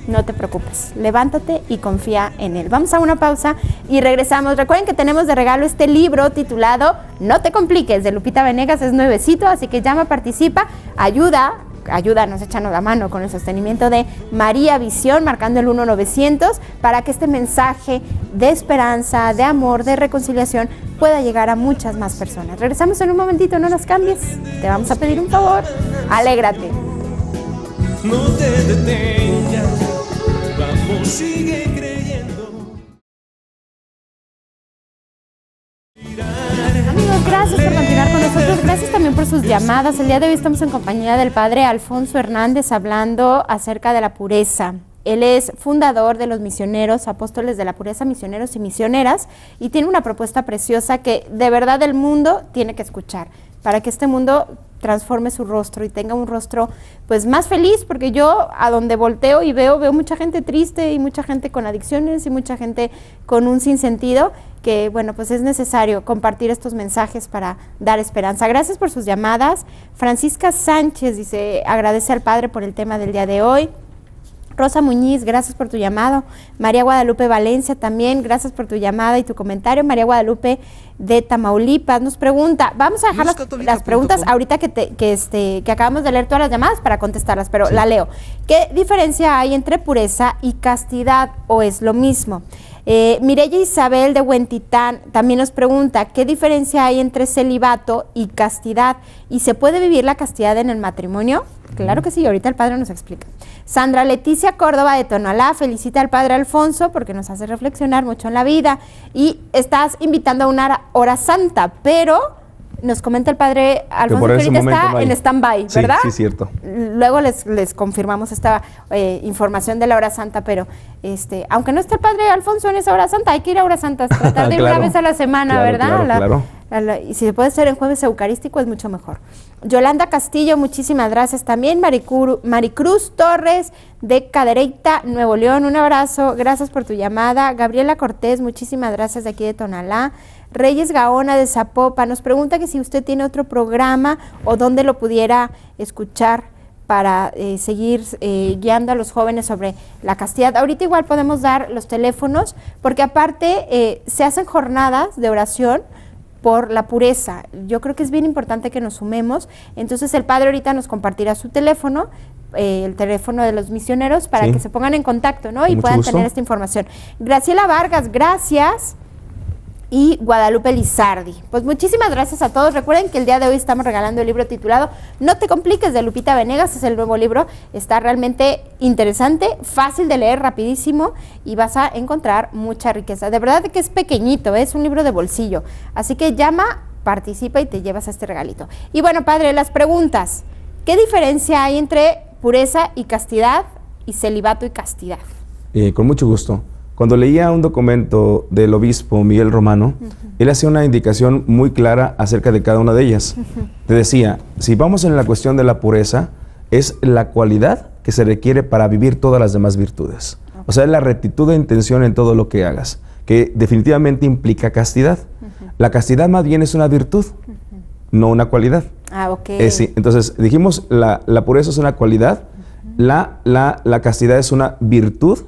no te preocupes, levántate y confía en él. Vamos a una pausa y regresamos. Recuerden que tenemos de regalo este libro titulado No te compliques, de Lupita Venegas, es nuevecito, así que llama, participa, ayuda ayúdanos, échanos la mano con el sostenimiento de María Visión, marcando el 1-900, para que este mensaje de esperanza, de amor, de reconciliación pueda llegar a muchas más personas. Regresamos en un momentito, no nos cambies, te vamos a pedir un favor, alégrate. No te detengas, vamos, sigue creyendo. Amigos, gracias por continuar con nosotros, gracias también por sus llamadas. El día de hoy estamos en compañía del padre Alfonso Hernández hablando acerca de la pureza. Él es fundador de los misioneros, apóstoles de la pureza, misioneros y misioneras, y tiene una propuesta preciosa que de verdad el mundo tiene que escuchar, para que este mundo transforme su rostro y tenga un rostro pues más feliz, porque yo a donde volteo y veo mucha gente triste y mucha gente con adicciones y mucha gente con un sinsentido, que bueno, pues es necesario compartir estos mensajes para dar esperanza. Gracias por sus llamadas. Francisca Sánchez dice, agradece al padre por el tema del día de hoy. Rosa Muñiz, gracias por tu llamado. María Guadalupe Valencia también, gracias por tu llamada y tu comentario. María Guadalupe de Tamaulipas nos pregunta, vamos a dejar las preguntas ahorita que acabamos de leer todas las llamadas para contestarlas, pero la leo. ¿Qué diferencia hay entre pureza y castidad o es lo mismo? Mireya Isabel de Huentitán también nos pregunta, ¿qué diferencia hay entre celibato y castidad? ¿Y se puede vivir la castidad en el matrimonio? Claro que sí, ahorita el padre nos explica. Sandra Leticia Córdoba de Tonalá felicita al padre Alfonso porque nos hace reflexionar mucho en la vida y estás invitando a una hora santa, pero nos comenta el padre Alfonso que ahorita está en stand-by, ¿verdad? Sí, cierto. Luego les confirmamos esta información de la hora santa, pero aunque no esté el padre Alfonso en esa hora santa, hay que ir a horas santas, tratar de ir una vez a la semana, ¿verdad? Claro. Y si se puede hacer en jueves eucarístico es mucho mejor. Yolanda Castillo, muchísimas gracias también. Maricruz Torres de Cadereyta, Nuevo León, un abrazo, gracias por tu llamada. Gabriela Cortés, muchísimas gracias de aquí de Tonalá. Reyes Gaona de Zapopan nos pregunta que si usted tiene otro programa o dónde lo pudiera escuchar para seguir guiando a los jóvenes sobre la castidad. Ahorita igual podemos dar los teléfonos, porque aparte se hacen jornadas de oración por la pureza. Yo creo que es bien importante que nos sumemos. Entonces el padre ahorita nos compartirá su teléfono, el teléfono de los misioneros, para que se pongan en contacto, ¿no? Y puedan tener esta información. Graciela Vargas, gracias. Y Guadalupe Lizardi. Pues muchísimas gracias a todos. Recuerden que el día de hoy estamos regalando el libro titulado No te compliques, de Lupita Venegas. Es el nuevo libro. Está realmente interesante, fácil de leer, rapidísimo, y vas a encontrar mucha riqueza. De verdad que es pequeñito, es un libro de bolsillo. Así que llama, participa y te llevas este regalito. Y bueno, padre, las preguntas. ¿Qué diferencia hay entre pureza y castidad y celibato y castidad? Con mucho gusto. Cuando leía un documento del obispo Miguel Romano, él hacía una indicación muy clara acerca de cada una de ellas. Te decía, si vamos en la cuestión de la pureza, es la cualidad que se requiere para vivir todas las demás virtudes. O sea, es la rectitud de intención en todo lo que hagas, que definitivamente implica castidad. La castidad más bien es una virtud, no una cualidad. Ah, ok. Sí. Entonces, dijimos, la pureza es una cualidad, la castidad es una virtud.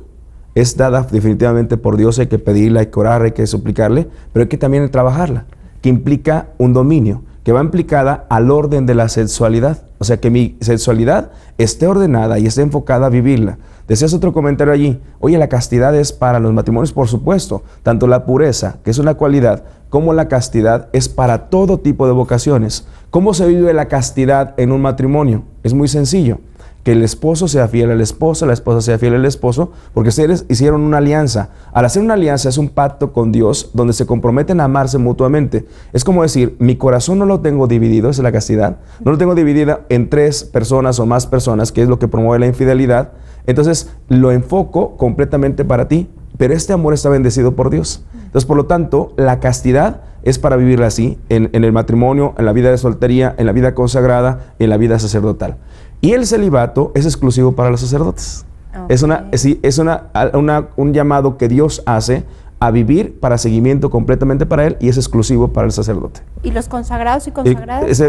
Es dada definitivamente por Dios, hay que pedirla, hay que orar, hay que suplicarle, pero hay que también trabajarla, que implica un dominio, que va implicada al orden de la sexualidad. O sea, que mi sexualidad esté ordenada y esté enfocada a vivirla. Decías otro comentario allí, oye, la castidad es para los matrimonios, por supuesto, tanto la pureza, que es una cualidad, como la castidad es para todo tipo de vocaciones. ¿Cómo se vive la castidad en un matrimonio? Es muy sencillo. Que el esposo sea fiel a la esposa sea fiel al esposo, porque ustedes hicieron una alianza. Al hacer una alianza es un pacto con Dios donde se comprometen a amarse mutuamente. Es como decir, mi corazón no lo tengo dividido, esa es la castidad, no lo tengo dividido en 3 personas o más personas, que es lo que promueve la infidelidad. Entonces lo enfoco completamente para ti, pero este amor está bendecido por Dios. Entonces, por lo tanto, la castidad es para vivirla así, en el matrimonio, en la vida de soltería, en la vida consagrada, en la vida sacerdotal. Y el celibato es exclusivo para los sacerdotes. Okay. Es un llamado que Dios hace a vivir para seguimiento completamente para Él, y es exclusivo para el sacerdote. ¿Y los consagrados y consagradas?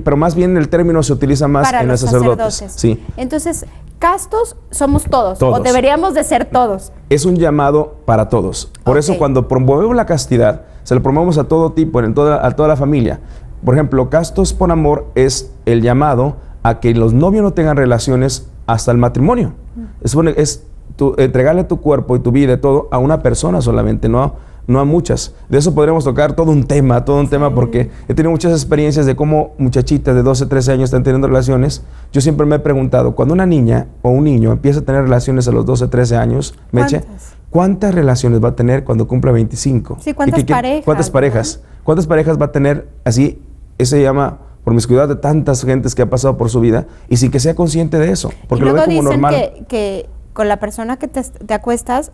Pero más bien el término se utiliza más para en los sacerdotes. Sí. Entonces, castos somos todos, o deberíamos de ser todos. Es un llamado para todos. Por eso cuando promovemos la castidad, se lo promovemos a todo tipo, a toda la familia. Por ejemplo, Castos por Amor es el llamado a que los novios no tengan relaciones hasta el matrimonio. Es entregarle tu cuerpo y tu vida y todo a una persona solamente, no a muchas. De eso podríamos tocar todo un tema, porque he tenido muchas experiencias de cómo muchachitas de 12, 13 años están teniendo relaciones. Yo siempre me he preguntado, cuando una niña o un niño empieza a tener relaciones a los 12, 13 años, Meche, ¿cuántas relaciones va a tener cuando cumpla 25? Sí, ¿cuántas parejas? ¿Cuántas parejas? ¿No? ¿Cuántas parejas va a tener así? Eso se llama promiscuidad de tantas gentes que ha pasado por su vida y sin que sea consciente de eso, porque y luego lo ve como dicen normal. Que con la persona que te acuestas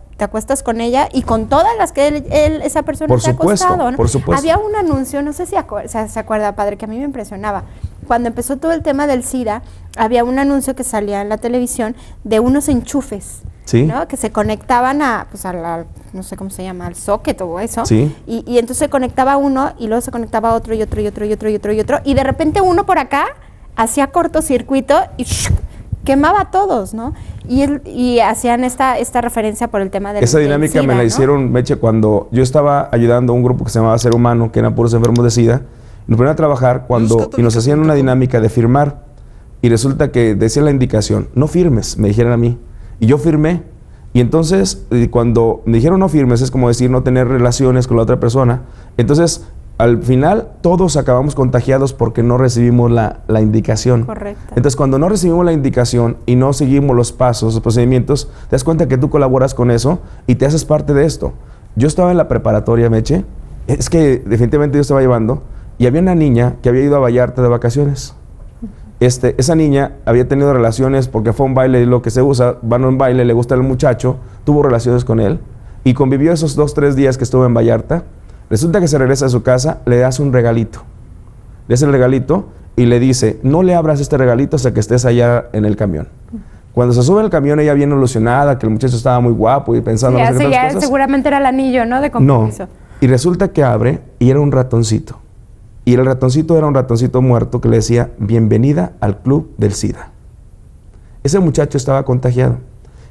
con ella y con todas las que esa persona por te ha acostado, ¿no? Por supuesto. Había un anuncio, no sé si se acuerda, padre, que a mí me impresionaba. Cuando empezó todo el tema del SIDA, había un anuncio que salía en la televisión de unos enchufes, ¿sí? ¿no? Que se conectaban no sé cómo se llama, al socket o eso. ¿Sí? Y entonces se conectaba uno y luego se conectaba otro y otro y otro y otro y otro y otro. Y de repente uno por acá hacía cortocircuito y quemaba a todos, ¿no? Y hacían esta referencia por el tema del esa dinámica SIDA, me la ¿no? hicieron, Meche, cuando yo estaba ayudando a un grupo que se llamaba Ser Humano, que eran puros enfermos de SIDA. Nos ponían a trabajar y nos hacían una dinámica de firmar. Y resulta que decía la indicación, no firmes, me dijeron a mí. Y yo firmé. Y entonces, cuando me dijeron no firmes, es como decir no tener relaciones con la otra persona. Entonces, al final, todos acabamos contagiados porque no recibimos la indicación. Correcto. Entonces, cuando no recibimos la indicación y no seguimos los pasos, los procedimientos, te das cuenta que tú colaboras con eso y te haces parte de esto. Yo estaba en la preparatoria, Meche, es que definitivamente yo estaba llevando, y había una niña que había ido a Vallarta de vacaciones. Esa niña había tenido relaciones porque fue a un baile, lo que se usa, van a un baile, le gusta el muchacho, tuvo relaciones con él y convivió esos 2, 3 días que estuvo en Vallarta. Resulta que se regresa a su casa, le hace un regalito. Le hace el regalito y le dice, no le abras este regalito hasta que estés allá en el camión. Cuando se sube al camión, ella viene ilusionada, que el muchacho estaba muy guapo y pensando Sí, no sé qué otras cosas. Seguramente era el anillo, ¿no? De compromiso. No. Y resulta que abre y era un ratoncito. Y el ratoncito era un ratoncito muerto que le decía, bienvenida al club del SIDA. Ese muchacho estaba contagiado.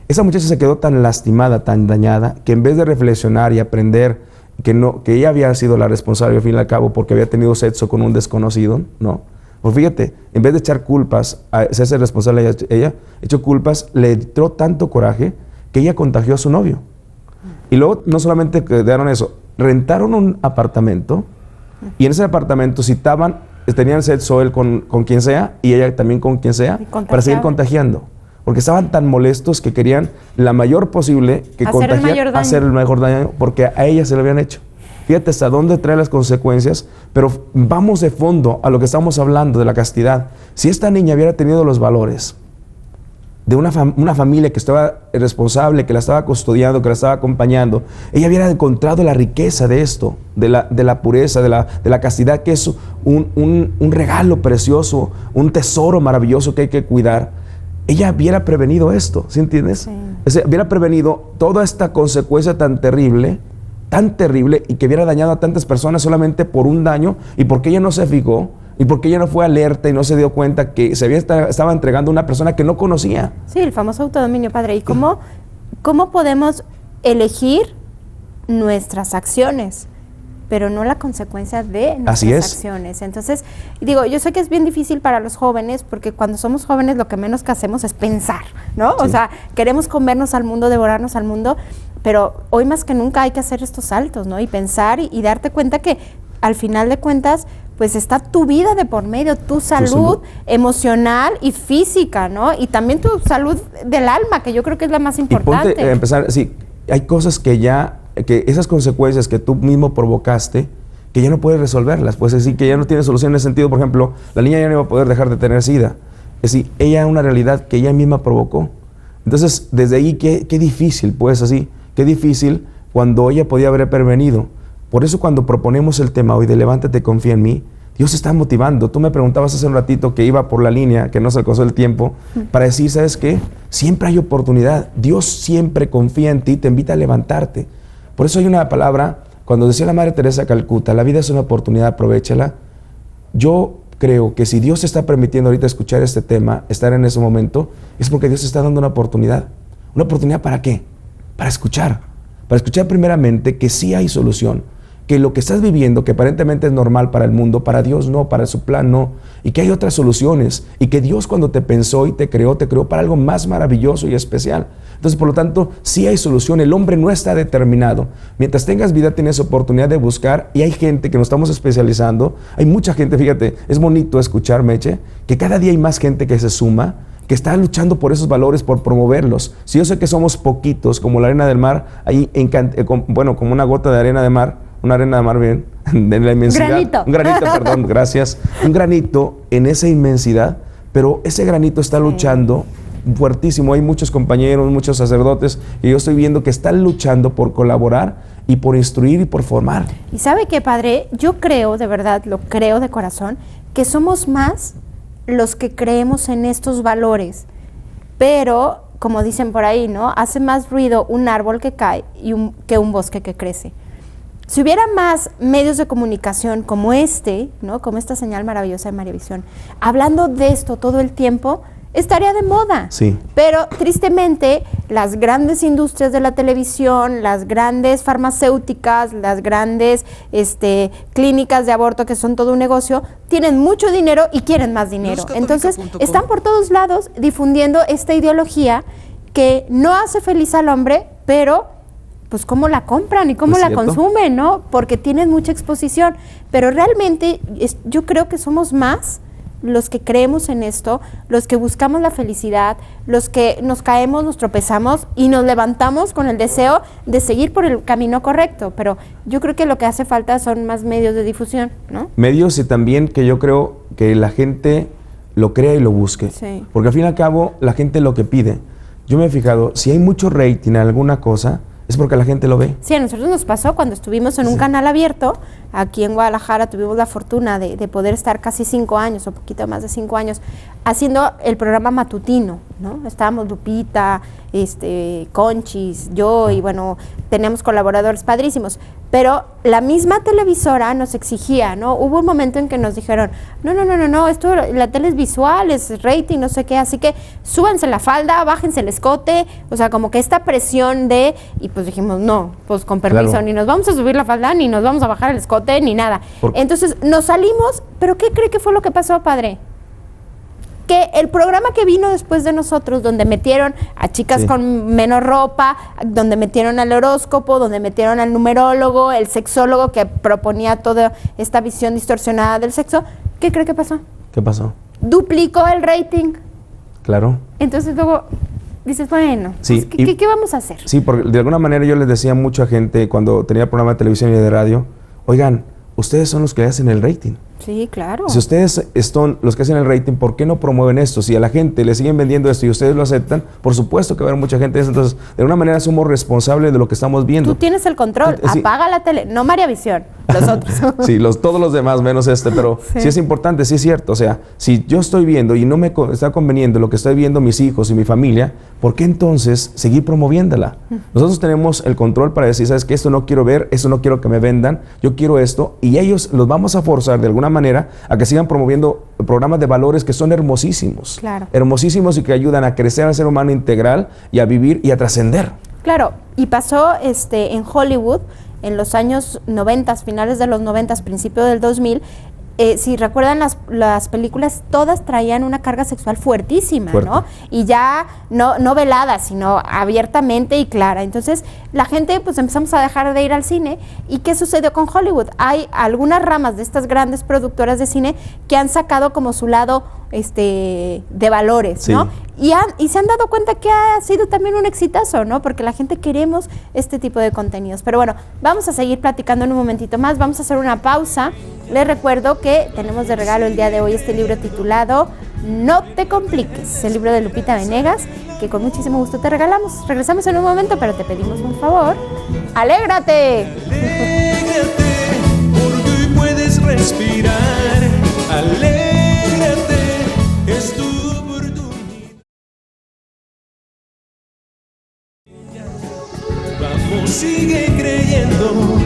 Esa muchacha se quedó tan lastimada, tan dañada, que en vez de reflexionar y aprender que ella había sido la responsable al fin y al cabo porque había tenido sexo con un desconocido, ¿no? Pues fíjate, en vez de echar culpas, se hace responsable ella echó culpas, le entró tanto coraje que ella contagió a su novio. Y luego no solamente quedaron eso, rentaron un apartamento y en ese apartamento tenían sexo él con quien sea y ella también con quien sea para seguir contagiando. Porque estaban tan molestos que querían la mayor posible que contagiar, hacer el mayor daño, porque a ella se lo habían hecho. Fíjate hasta dónde trae las consecuencias, pero vamos de fondo a lo que estamos hablando de la castidad. Si esta niña hubiera tenido los valores de una familia que estaba responsable, que la estaba custodiando, que la estaba acompañando, ella hubiera encontrado la riqueza de esto, de la pureza, de la castidad, que es un regalo precioso, un tesoro maravilloso que hay que cuidar. Ella hubiera prevenido esto, ¿sí entiendes? Sí. Hubiera prevenido toda esta consecuencia tan terrible y que hubiera dañado a tantas personas solamente por un daño y porque ella no se fijó y porque ella no fue alerta y no se dio cuenta que estaba entregando a una persona que no conocía. Sí, el famoso autodominio, padre. ¿Y cómo podemos elegir nuestras acciones, pero no la consecuencia de nuestras acciones? Entonces, digo, yo sé que es bien difícil para los jóvenes, porque cuando somos jóvenes lo que menos que hacemos es pensar, ¿no? Sí. O sea, queremos comernos al mundo, devorarnos al mundo, pero hoy más que nunca hay que hacer estos saltos, ¿no? Y pensar y darte cuenta que al final de cuentas, pues está tu vida de por medio, tu salud emocional y física, ¿no? Y también tu salud del alma, que yo creo que es la más importante. Y ponte a empezar, sí, hay cosas que esas consecuencias que tú mismo provocaste, que ya no puedes resolverlas, pues es decir, que ya no tiene solución en ese sentido. Por ejemplo, la niña ya no iba a poder dejar de tener SIDA. Es decir, ella una realidad que ella misma provocó. Entonces, desde ahí, qué difícil, pues así, qué difícil cuando ella podía haber prevenido. Por eso cuando proponemos el tema hoy de levántate, confía en mí, Dios está motivando. Tú me preguntabas hace un ratito que iba por la línea, que no se alcanzó el tiempo, para decir, ¿sabes qué? Siempre hay oportunidad. Dios siempre confía en ti, te invita a levantarte. Por eso hay una palabra, cuando decía la Madre Teresa de Calcuta, la vida es una oportunidad, aprovéchala. Yo creo que si Dios te está permitiendo ahorita escuchar este tema, estar en ese momento, es porque Dios te está dando una oportunidad. ¿Una oportunidad para qué? Para escuchar primeramente que sí hay solución, que lo que estás viviendo, que aparentemente es normal para el mundo, para Dios no, para su plan no, y que hay otras soluciones, y que Dios cuando te pensó y te creó para algo más maravilloso y especial. Entonces, por lo tanto, sí hay solución. El hombre no está determinado. Mientras tengas vida, tienes oportunidad de buscar, y hay gente que nos estamos especializando. Hay mucha gente, fíjate, es bonito escuchar, Meche, que cada día hay más gente que se suma, que está luchando por esos valores, por promoverlos. Si yo sé que somos poquitos, como la arena del mar, ahí como una gota de arena de mar, una arena de mar bien, de la inmensidad. Granito. Un granito, perdón, gracias. Un granito en esa inmensidad, pero ese granito está luchando fuertísimo. Hay muchos compañeros, muchos sacerdotes, y yo estoy viendo que están luchando por colaborar y por instruir y por formar. Y ¿sabe qué, padre? Yo creo, de verdad, lo creo de corazón, que somos más los que creemos en estos valores, pero, como dicen por ahí, ¿no? Hace más ruido un árbol que cae que un bosque que crece. Si hubiera más medios de comunicación como este, ¿no? Como esta señal maravillosa de Mariavisión, hablando de esto todo el tiempo, estaría de moda. Sí. Pero tristemente las grandes industrias de la televisión, las grandes farmacéuticas, las grandes clínicas de aborto, que son todo un negocio, tienen mucho dinero y quieren más dinero. Entonces están por todos lados difundiendo esta ideología que no hace feliz al hombre, pero pues cómo la compran y cómo la consumen, ¿no? Porque tienen mucha exposición. Pero realmente yo creo que somos más los que creemos en esto, los que buscamos la felicidad, los que nos caemos, nos tropezamos y nos levantamos con el deseo de seguir por el camino correcto. Pero yo creo que lo que hace falta son más medios de difusión, ¿no? Medios, y también que yo creo que la gente lo crea y lo busque. Sí. Porque al fin y al cabo, la gente lo que pide. Yo me he fijado, si hay mucho rating en alguna cosa, es porque la gente lo ve. Sí, a nosotros nos pasó cuando estuvimos en un canal abierto, aquí en Guadalajara tuvimos la fortuna de poder estar casi 5 años, o poquito más de 5 años, haciendo el programa matutino, ¿no? Estábamos Lupita, Conchis, yo, y bueno, teníamos colaboradores padrísimos, pero la misma televisora nos exigía, ¿no? Hubo un momento en que nos dijeron, no, esto, la tele es visual, es rating, no sé qué, así que súbanse la falda, bájense el escote, o sea, como que esta presión y pues dijimos, no, pues con permiso, claro, ni nos vamos a subir la falda, ni nos vamos a bajar el escote, ni nada. Entonces nos salimos, pero ¿qué cree que fue lo que pasó, padre? Que el programa que vino después de nosotros, donde metieron a chicas con menos ropa, donde metieron al horóscopo, donde metieron al numerólogo, el sexólogo que proponía toda esta visión distorsionada del sexo, ¿qué cree que pasó? ¿Qué pasó? Duplicó el rating. Claro. Entonces luego dices, bueno, sí, pues, ¿qué vamos a hacer? Sí, porque de alguna manera yo les decía a mucha gente cuando tenía programa de televisión y de radio, oigan, ustedes son los que hacen el rating. Sí, claro. Si ustedes son los que hacen el rating, ¿por qué no promueven esto? Si a la gente le siguen vendiendo esto y ustedes lo aceptan, por supuesto que va a haber mucha gente de eso. Entonces, de alguna manera somos responsables de lo que estamos viendo. Tú tienes el control, Sí. Apaga la tele, no Mariavisión, los otros. Sí, todos los demás, menos pero sí es importante, sí es cierto. O sea, si yo estoy viendo y no me está conveniendo lo que estoy viendo mis hijos y mi familia, ¿por qué entonces seguir promoviéndola? Nosotros tenemos el control para decir, ¿sabes qué? Esto no quiero ver, esto no quiero que me vendan, yo quiero esto, y ellos los vamos a forzar de alguna manera a que sigan promoviendo programas de valores que son hermosísimos. Claro. Hermosísimos y que ayudan a crecer al ser humano integral y a vivir y a trascender. Claro, y pasó en Hollywood en los años 90, finales de los 90, principio del 2000, si recuerdan las películas, todas traían una carga sexual fuertísima, Fuerte. ¿no? Y ya no velada, sino abiertamente y clara. Entonces, la gente, pues empezamos a dejar de ir al cine. ¿Y qué sucedió con Hollywood? Hay algunas ramas de estas grandes productoras de cine que han sacado como su lado de valores, Sí. ¿no? Y se han dado cuenta que ha sido también un exitazo, ¿no? Porque la gente queremos este tipo de contenidos. Pero bueno, vamos a seguir platicando en un momentito más. Vamos a hacer una pausa. Les recuerdo que tenemos de regalo el día de hoy este libro titulado No te compliques, el libro de Lupita Venegas, que con muchísimo gusto te regalamos. Regresamos en un momento, pero te pedimos un favor. ¡Alégrate! Alégrate, porque hoy puedes respirar. Alégrate, es tu oportunidad. Vamos, sigue creyendo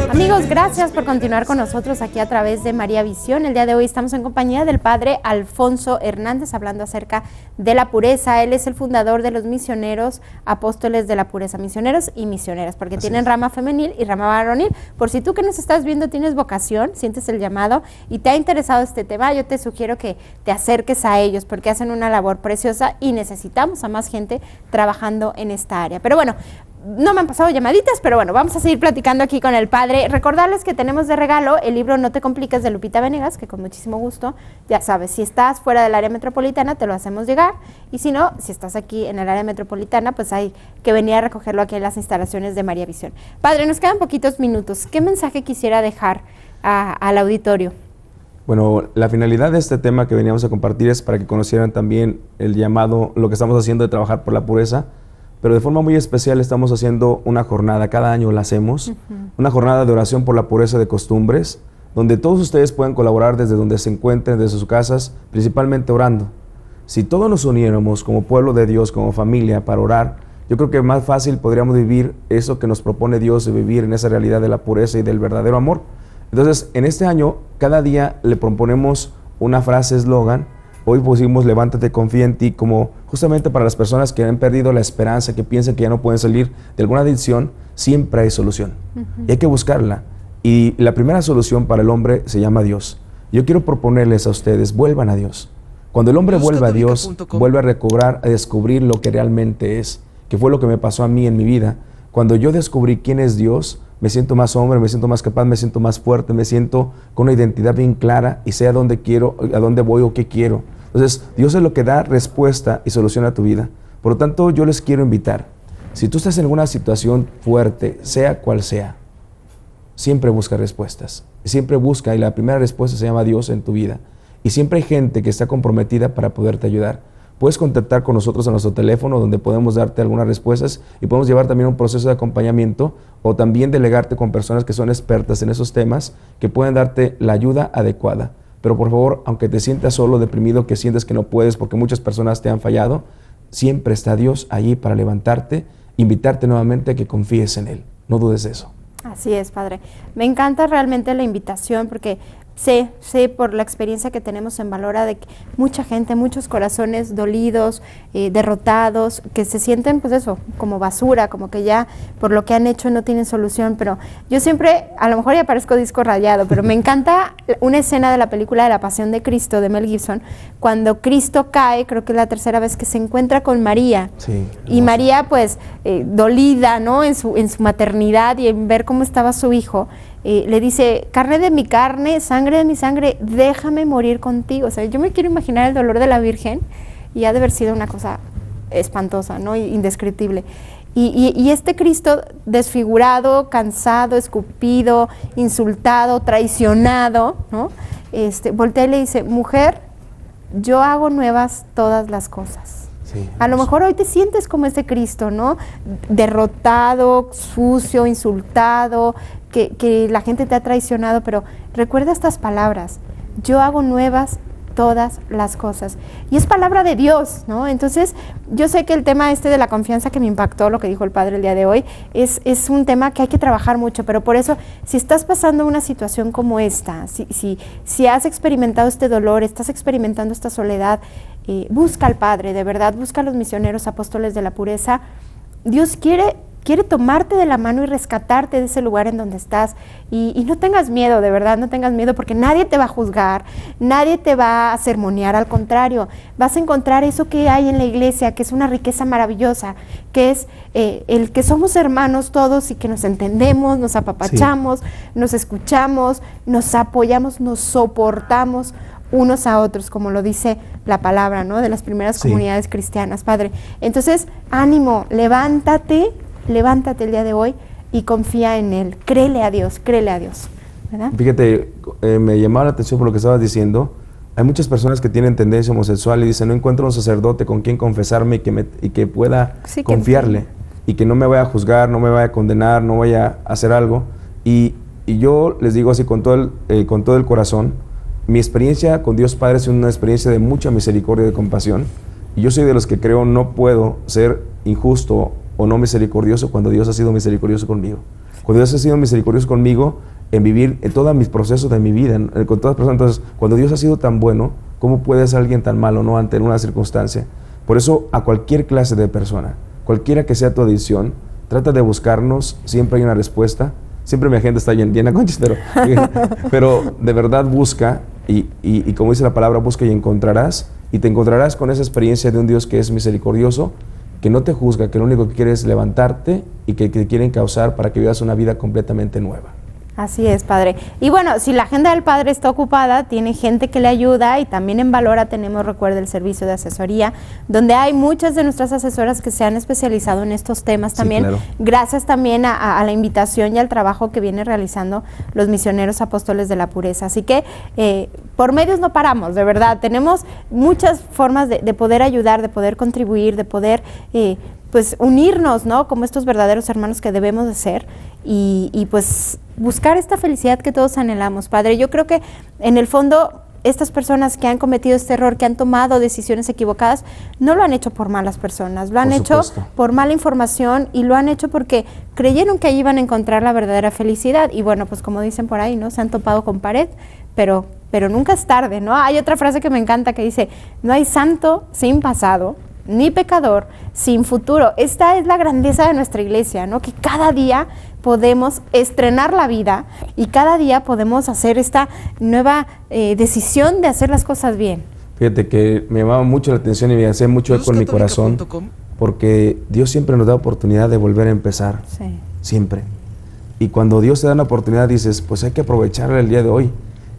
Amigos, gracias por continuar con nosotros aquí a través de María Visión. El día de hoy estamos en compañía del padre Alfonso Hernández hablando acerca de la pureza. Él es el fundador de los misioneros apóstoles de la pureza, misioneros y misioneras, porque tienen rama femenil y rama varonil. Por si tú que nos estás viendo tienes vocación, sientes el llamado y te ha interesado este tema, yo te sugiero que te acerques a ellos porque hacen una labor preciosa y necesitamos a más gente trabajando en esta área. Pero bueno, no me han pasado llamaditas, pero bueno, vamos a seguir platicando aquí con el padre. Recordarles que tenemos de regalo el libro No te compliques de Lupita Venegas, que con muchísimo gusto, ya sabes, si estás fuera del área metropolitana te lo hacemos llegar, y si no, si estás aquí en el área metropolitana, pues hay que venir a recogerlo aquí en las instalaciones de María Visión. Padre, nos quedan poquitos minutos. ¿Qué mensaje quisiera dejar al auditorio? Bueno, la finalidad de este tema que veníamos a compartir es para que conocieran también el llamado, lo que estamos haciendo de trabajar por la pureza. Pero de forma muy especial estamos haciendo una jornada, cada año la hacemos, una jornada de oración por la pureza de costumbres, donde todos ustedes pueden colaborar desde donde se encuentren, desde sus casas, principalmente orando. Si todos nos uniéramos como pueblo de Dios, como familia, para orar, yo creo que más fácil podríamos vivir eso que nos propone Dios de vivir en esa realidad de la pureza y del verdadero amor. Entonces, en este año, cada día le proponemos una frase eslogan. Hoy pusimos levántate, confía en ti, como justamente para las personas que han perdido la esperanza, que piensan que ya no pueden salir de alguna adicción, siempre hay solución. Y hay que buscarla. Y la primera solución para el hombre se llama Dios. Yo quiero proponerles a ustedes, vuelvan a Dios. Cuando el hombre vuelve a Dios, vuelve a recobrar, a descubrir lo que realmente es, que fue lo que me pasó a mí en mi vida. Cuando yo descubrí quién es Dios, me siento más hombre, me siento más capaz, me siento más fuerte, me siento con una identidad bien clara y sé a dónde quiero, a dónde voy o qué quiero. Entonces, Dios es lo que da respuesta y solución a tu vida. Por lo tanto, yo les quiero invitar. Si tú estás en alguna situación fuerte, sea cual sea, siempre busca respuestas. Siempre busca, y la primera respuesta se llama Dios en tu vida. Y siempre hay gente que está comprometida para poderte ayudar. Puedes contactar con nosotros a nuestro teléfono donde podemos darte algunas respuestas y podemos llevar también un proceso de acompañamiento o también delegarte con personas que son expertas en esos temas que pueden darte la ayuda adecuada. Pero por favor, aunque te sientas solo, deprimido, que sientes que no puedes porque muchas personas te han fallado, siempre está Dios allí para levantarte, invitarte nuevamente a que confíes en Él. No dudes de eso. Así es, Padre. Me encanta realmente la invitación porque sé por la experiencia que tenemos en Valora de que mucha gente, muchos corazones dolidos, derrotados, que se sienten pues eso, como basura, como que ya por lo que han hecho no tienen solución, pero yo siempre, a lo mejor ya parezco disco rayado, pero me encanta una escena de la película de La Pasión de Cristo de Mel Gibson, cuando Cristo cae, creo que es la tercera vez que se encuentra con María, sí, y María pues dolida, ¿no? en su maternidad y en ver cómo estaba su hijo, le dice, carne de mi carne, sangre de mi sangre, déjame morir contigo. O sea, yo me quiero imaginar el dolor de la Virgen y ha de haber sido una cosa espantosa, ¿no? Indescriptible. Y este Cristo desfigurado, cansado, escupido, insultado, traicionado, ¿no? Voltea y le dice, mujer, yo hago nuevas todas las cosas. Sí, a lo mejor hoy te sientes como este Cristo, ¿no? Derrotado, sucio, insultado, que la gente te ha traicionado, pero recuerda estas palabras, yo hago nuevas todas las cosas. Y es palabra de Dios, ¿no? Entonces, yo sé que el tema de la confianza que me impactó, lo que dijo el Padre el día de hoy, es un tema que hay que trabajar mucho, pero por eso, si estás pasando una situación como esta, si has experimentado este dolor, estás experimentando esta soledad, busca al Padre, de verdad, busca a los misioneros apóstoles de la pureza. Dios quiere tomarte de la mano y rescatarte de ese lugar en donde estás y no tengas miedo, de verdad, no tengas miedo porque nadie te va a juzgar, nadie te va a sermonear, al contrario, vas a encontrar eso que hay en la iglesia, que es una riqueza maravillosa, que es el que somos hermanos todos y que nos entendemos, nos apapachamos, nos escuchamos, nos apoyamos, nos soportamos unos a otros, como lo dice la palabra, ¿no? De las primeras comunidades cristianas, Padre. Entonces, ánimo, levántate el día de hoy y confía en Él. Créele a Dios, ¿verdad? Fíjate, me llamaba la atención por lo que estabas diciendo. Hay muchas personas que tienen tendencia homosexual y dicen, no encuentro un sacerdote con quien confesarme y que pueda confiarle y que no me vaya a juzgar, no me vaya a condenar, no vaya a hacer algo. Y yo les digo así con todo el corazón, mi experiencia con Dios Padre es una experiencia de mucha misericordia y de compasión. Y yo soy de los que creo no puedo ser injusto o no misericordioso cuando Dios ha sido misericordioso conmigo. Cuando Dios ha sido misericordioso conmigo en vivir en todos mis procesos de mi vida, con todas las personas. Entonces, cuando Dios ha sido tan bueno, ¿cómo puede ser alguien tan malo, no, ante una circunstancia? Por eso, a cualquier clase de persona, cualquiera que sea tu adicción, trata de buscarnos, siempre hay una respuesta. Siempre mi agenda está llena, conchis, pero de verdad busca y como dice la palabra, busca y encontrarás, y te encontrarás con esa experiencia de un Dios que es misericordioso, que no te juzga, que lo único que quiere es levantarte y que te quiere encauzar para que vivas una vida completamente nueva. Así es, padre. Y bueno, si la agenda del padre está ocupada, tiene gente que le ayuda, y también en Valora tenemos, recuerda, el servicio de asesoría, donde hay muchas de nuestras asesoras que se han especializado en estos temas también, claro. Gracias también a la invitación y al trabajo que vienen realizando los misioneros apóstoles de la pureza. Así que por medios no paramos, de verdad. Tenemos muchas formas de poder ayudar, de poder contribuir, de poder pues unirnos, ¿no? Como estos verdaderos hermanos que debemos de ser, y pues buscar esta felicidad que todos anhelamos, Padre. Yo creo que en el fondo estas personas que han cometido este error, que han tomado decisiones equivocadas, no lo han hecho por malas personas, lo han hecho por mala información, y lo han hecho porque creyeron que ahí iban a encontrar la verdadera felicidad. Y bueno, pues como dicen por ahí, ¿no? Se han topado con pared, pero nunca es tarde, ¿no? Hay otra frase que me encanta que dice: no hay santo sin pasado, ni pecador sin futuro. Esta es la grandeza de nuestra iglesia, ¿no? Que cada día podemos estrenar la vida, y cada día podemos hacer esta nueva decisión de hacer las cosas bien. Fíjate que me llamaba mucho la atención y me hacía mucho eco en mi corazón, porque Dios siempre nos da oportunidad de volver a empezar, Sí. siempre. Y cuando Dios te da una oportunidad, dices, pues hay que aprovecharla el día de hoy.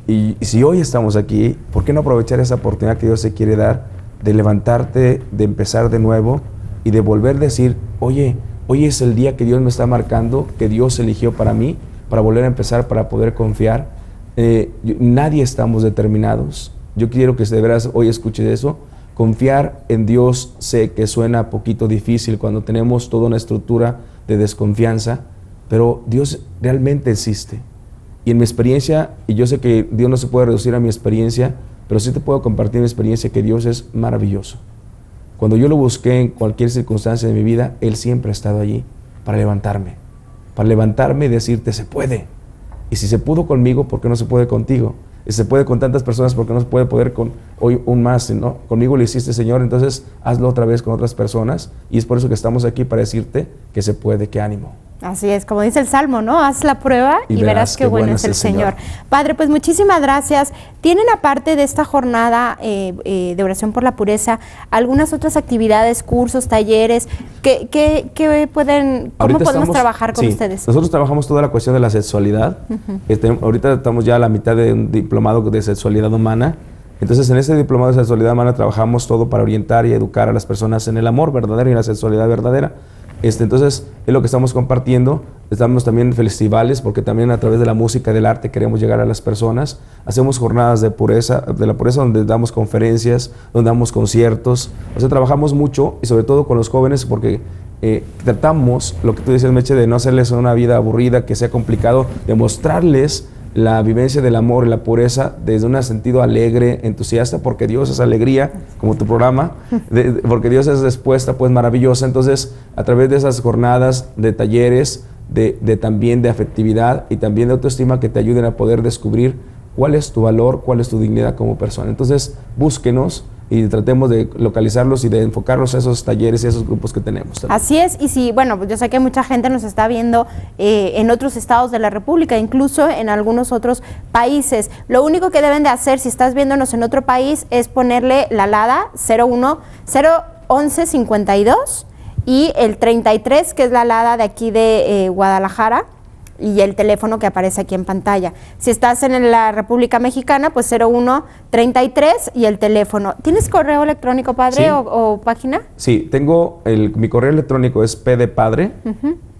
Y si hoy estamos aquí, ¿por qué no aprovechar esa oportunidad que Dios te quiere dar de levantarte, de empezar de nuevo y de volver a decir, oye, hoy es el día que Dios me está marcando, que Dios eligió para mí, para volver a empezar, para poder confiar? Nadie estamos determinados. Yo quiero que de veras hoy escuches eso. Confiar en Dios, sé que suena poquito difícil cuando tenemos toda una estructura de desconfianza, pero Dios realmente existe. Y en mi experiencia, y yo sé que Dios no se puede reducir a mi experiencia, pero sí te puedo compartir mi experiencia, que Dios es maravilloso. Cuando yo lo busqué en cualquier circunstancia de mi vida, Él siempre ha estado allí para levantarme y decirte, se puede. Y si se pudo conmigo, ¿por qué no se puede contigo? Y se puede con tantas personas, ¿por qué no se puede poder con hoy un más, ¿no? Conmigo lo hiciste, Señor, entonces hazlo otra vez con otras personas. Y es por eso que estamos aquí, para decirte que se puede, que ánimo. Así es, como dice el Salmo, ¿no? Haz la prueba y verás qué bueno es el Señor. Padre, pues muchísimas gracias. ¿Tienen, aparte de esta jornada de oración por la pureza, algunas otras actividades, cursos, talleres? ¿Cómo podemos trabajar con ustedes? Nosotros trabajamos toda la cuestión de la sexualidad. Ahorita estamos ya a la mitad de un diplomado de sexualidad humana. Entonces, en ese diplomado de sexualidad humana trabajamos todo para orientar y educar a las personas en el amor verdadero y en la sexualidad verdadera. Entonces, es lo que estamos compartiendo. Estamos también en festivales, porque también a través de la música y del arte queremos llegar a las personas. Hacemos jornadas de la pureza, donde damos conferencias, donde damos conciertos. O sea, trabajamos mucho, y sobre todo con los jóvenes, porque tratamos, lo que tú dices, Meche, de no hacerles una vida aburrida, que sea complicado, de mostrarles la vivencia del amor y la pureza desde un sentido alegre, entusiasta, porque Dios es alegría, como tu programa, porque Dios es respuesta pues maravillosa. Entonces, a través de esas jornadas de talleres, también de afectividad y también de autoestima, que te ayuden a poder descubrir cuál es tu valor, cuál es tu dignidad como persona. Entonces, búsquenos y tratemos de localizarlos y de enfocarlos a esos talleres y a esos grupos que tenemos también. Así es, y sí, bueno, pues yo sé que mucha gente nos está viendo en otros estados de la República, incluso en algunos otros países. Lo único que deben de hacer, si estás viéndonos en otro país, es ponerle la LADA 01152 y el 33, que es la LADA de aquí de Guadalajara, y el teléfono que aparece aquí en pantalla. Si estás en la República Mexicana, pues 0133 y el teléfono. ¿Tienes correo electrónico, padre, sí, o página? Sí, tengo mi correo electrónico es P de padre,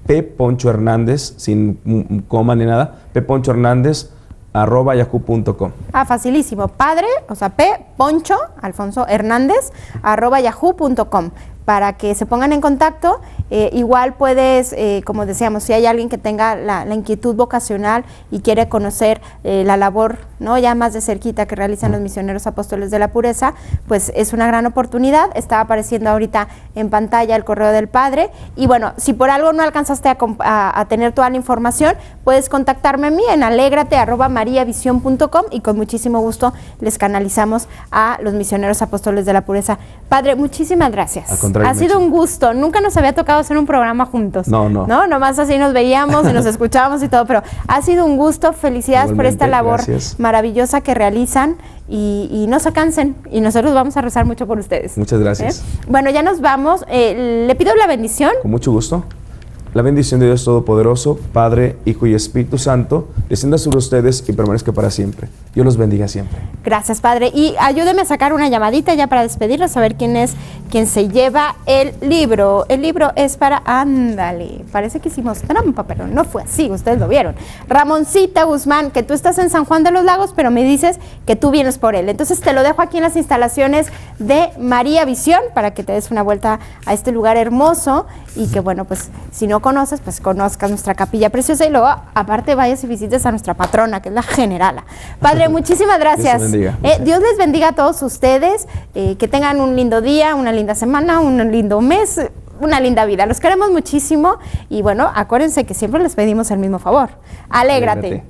P Poncho Hernández, sin coma ni nada, pponchohernández@yahoo.com. Facilísimo. Padre, o sea, P Poncho Alfonso Hernández @yahoo.com. para que se pongan en contacto. Igual puedes, como decíamos, si hay alguien que tenga la inquietud vocacional y quiere conocer la labor, ¿no?, ya más de cerquita que realizan los misioneros apóstoles de la pureza, pues es una gran oportunidad. Está apareciendo ahorita en pantalla el correo del Padre. Y bueno, si por algo no alcanzaste a tener toda la información, puedes contactarme a mí en alegrate@mariavision.com y con muchísimo gusto les canalizamos a los misioneros apóstoles de la pureza. Padre, muchísimas gracias. Al contrario, ha sido un gusto. Nunca nos había tocado hacer un programa juntos. No. Nomás así nos veíamos y nos escuchábamos y todo, pero ha sido un gusto. Felicidades por esta labor maravillosa que realizan y no se cansen. Y nosotros vamos a rezar mucho por ustedes. Muchas gracias. Bueno, ya nos vamos. Le pido la bendición. Con mucho gusto. La bendición de Dios Todopoderoso, Padre, Hijo y Espíritu Santo, descienda sobre ustedes y permanezca para siempre. Dios los bendiga siempre. Gracias, Padre. Y ayúdeme a sacar una llamadita ya para despedirnos, a ver quién es quien se lleva el libro. El libro es para... Ándale, parece que hicimos trampa, pero no fue así, ustedes lo vieron. Ramoncita Guzmán, que tú estás en San Juan de los Lagos, pero me dices que tú vienes por él. Entonces te lo dejo aquí en las instalaciones de María Visión para que te des una vuelta a este lugar hermoso y que, bueno, pues si no conoces, pues conozcas nuestra capilla preciosa y luego aparte vayas y visites a nuestra patrona, que es la generala. Padre, muchísimas gracias. Dios, bendiga. Dios les bendiga a todos ustedes, que tengan un lindo día, una linda semana, un lindo mes, una linda vida. Los queremos muchísimo y bueno, acuérdense que siempre les pedimos el mismo favor. Alégrate.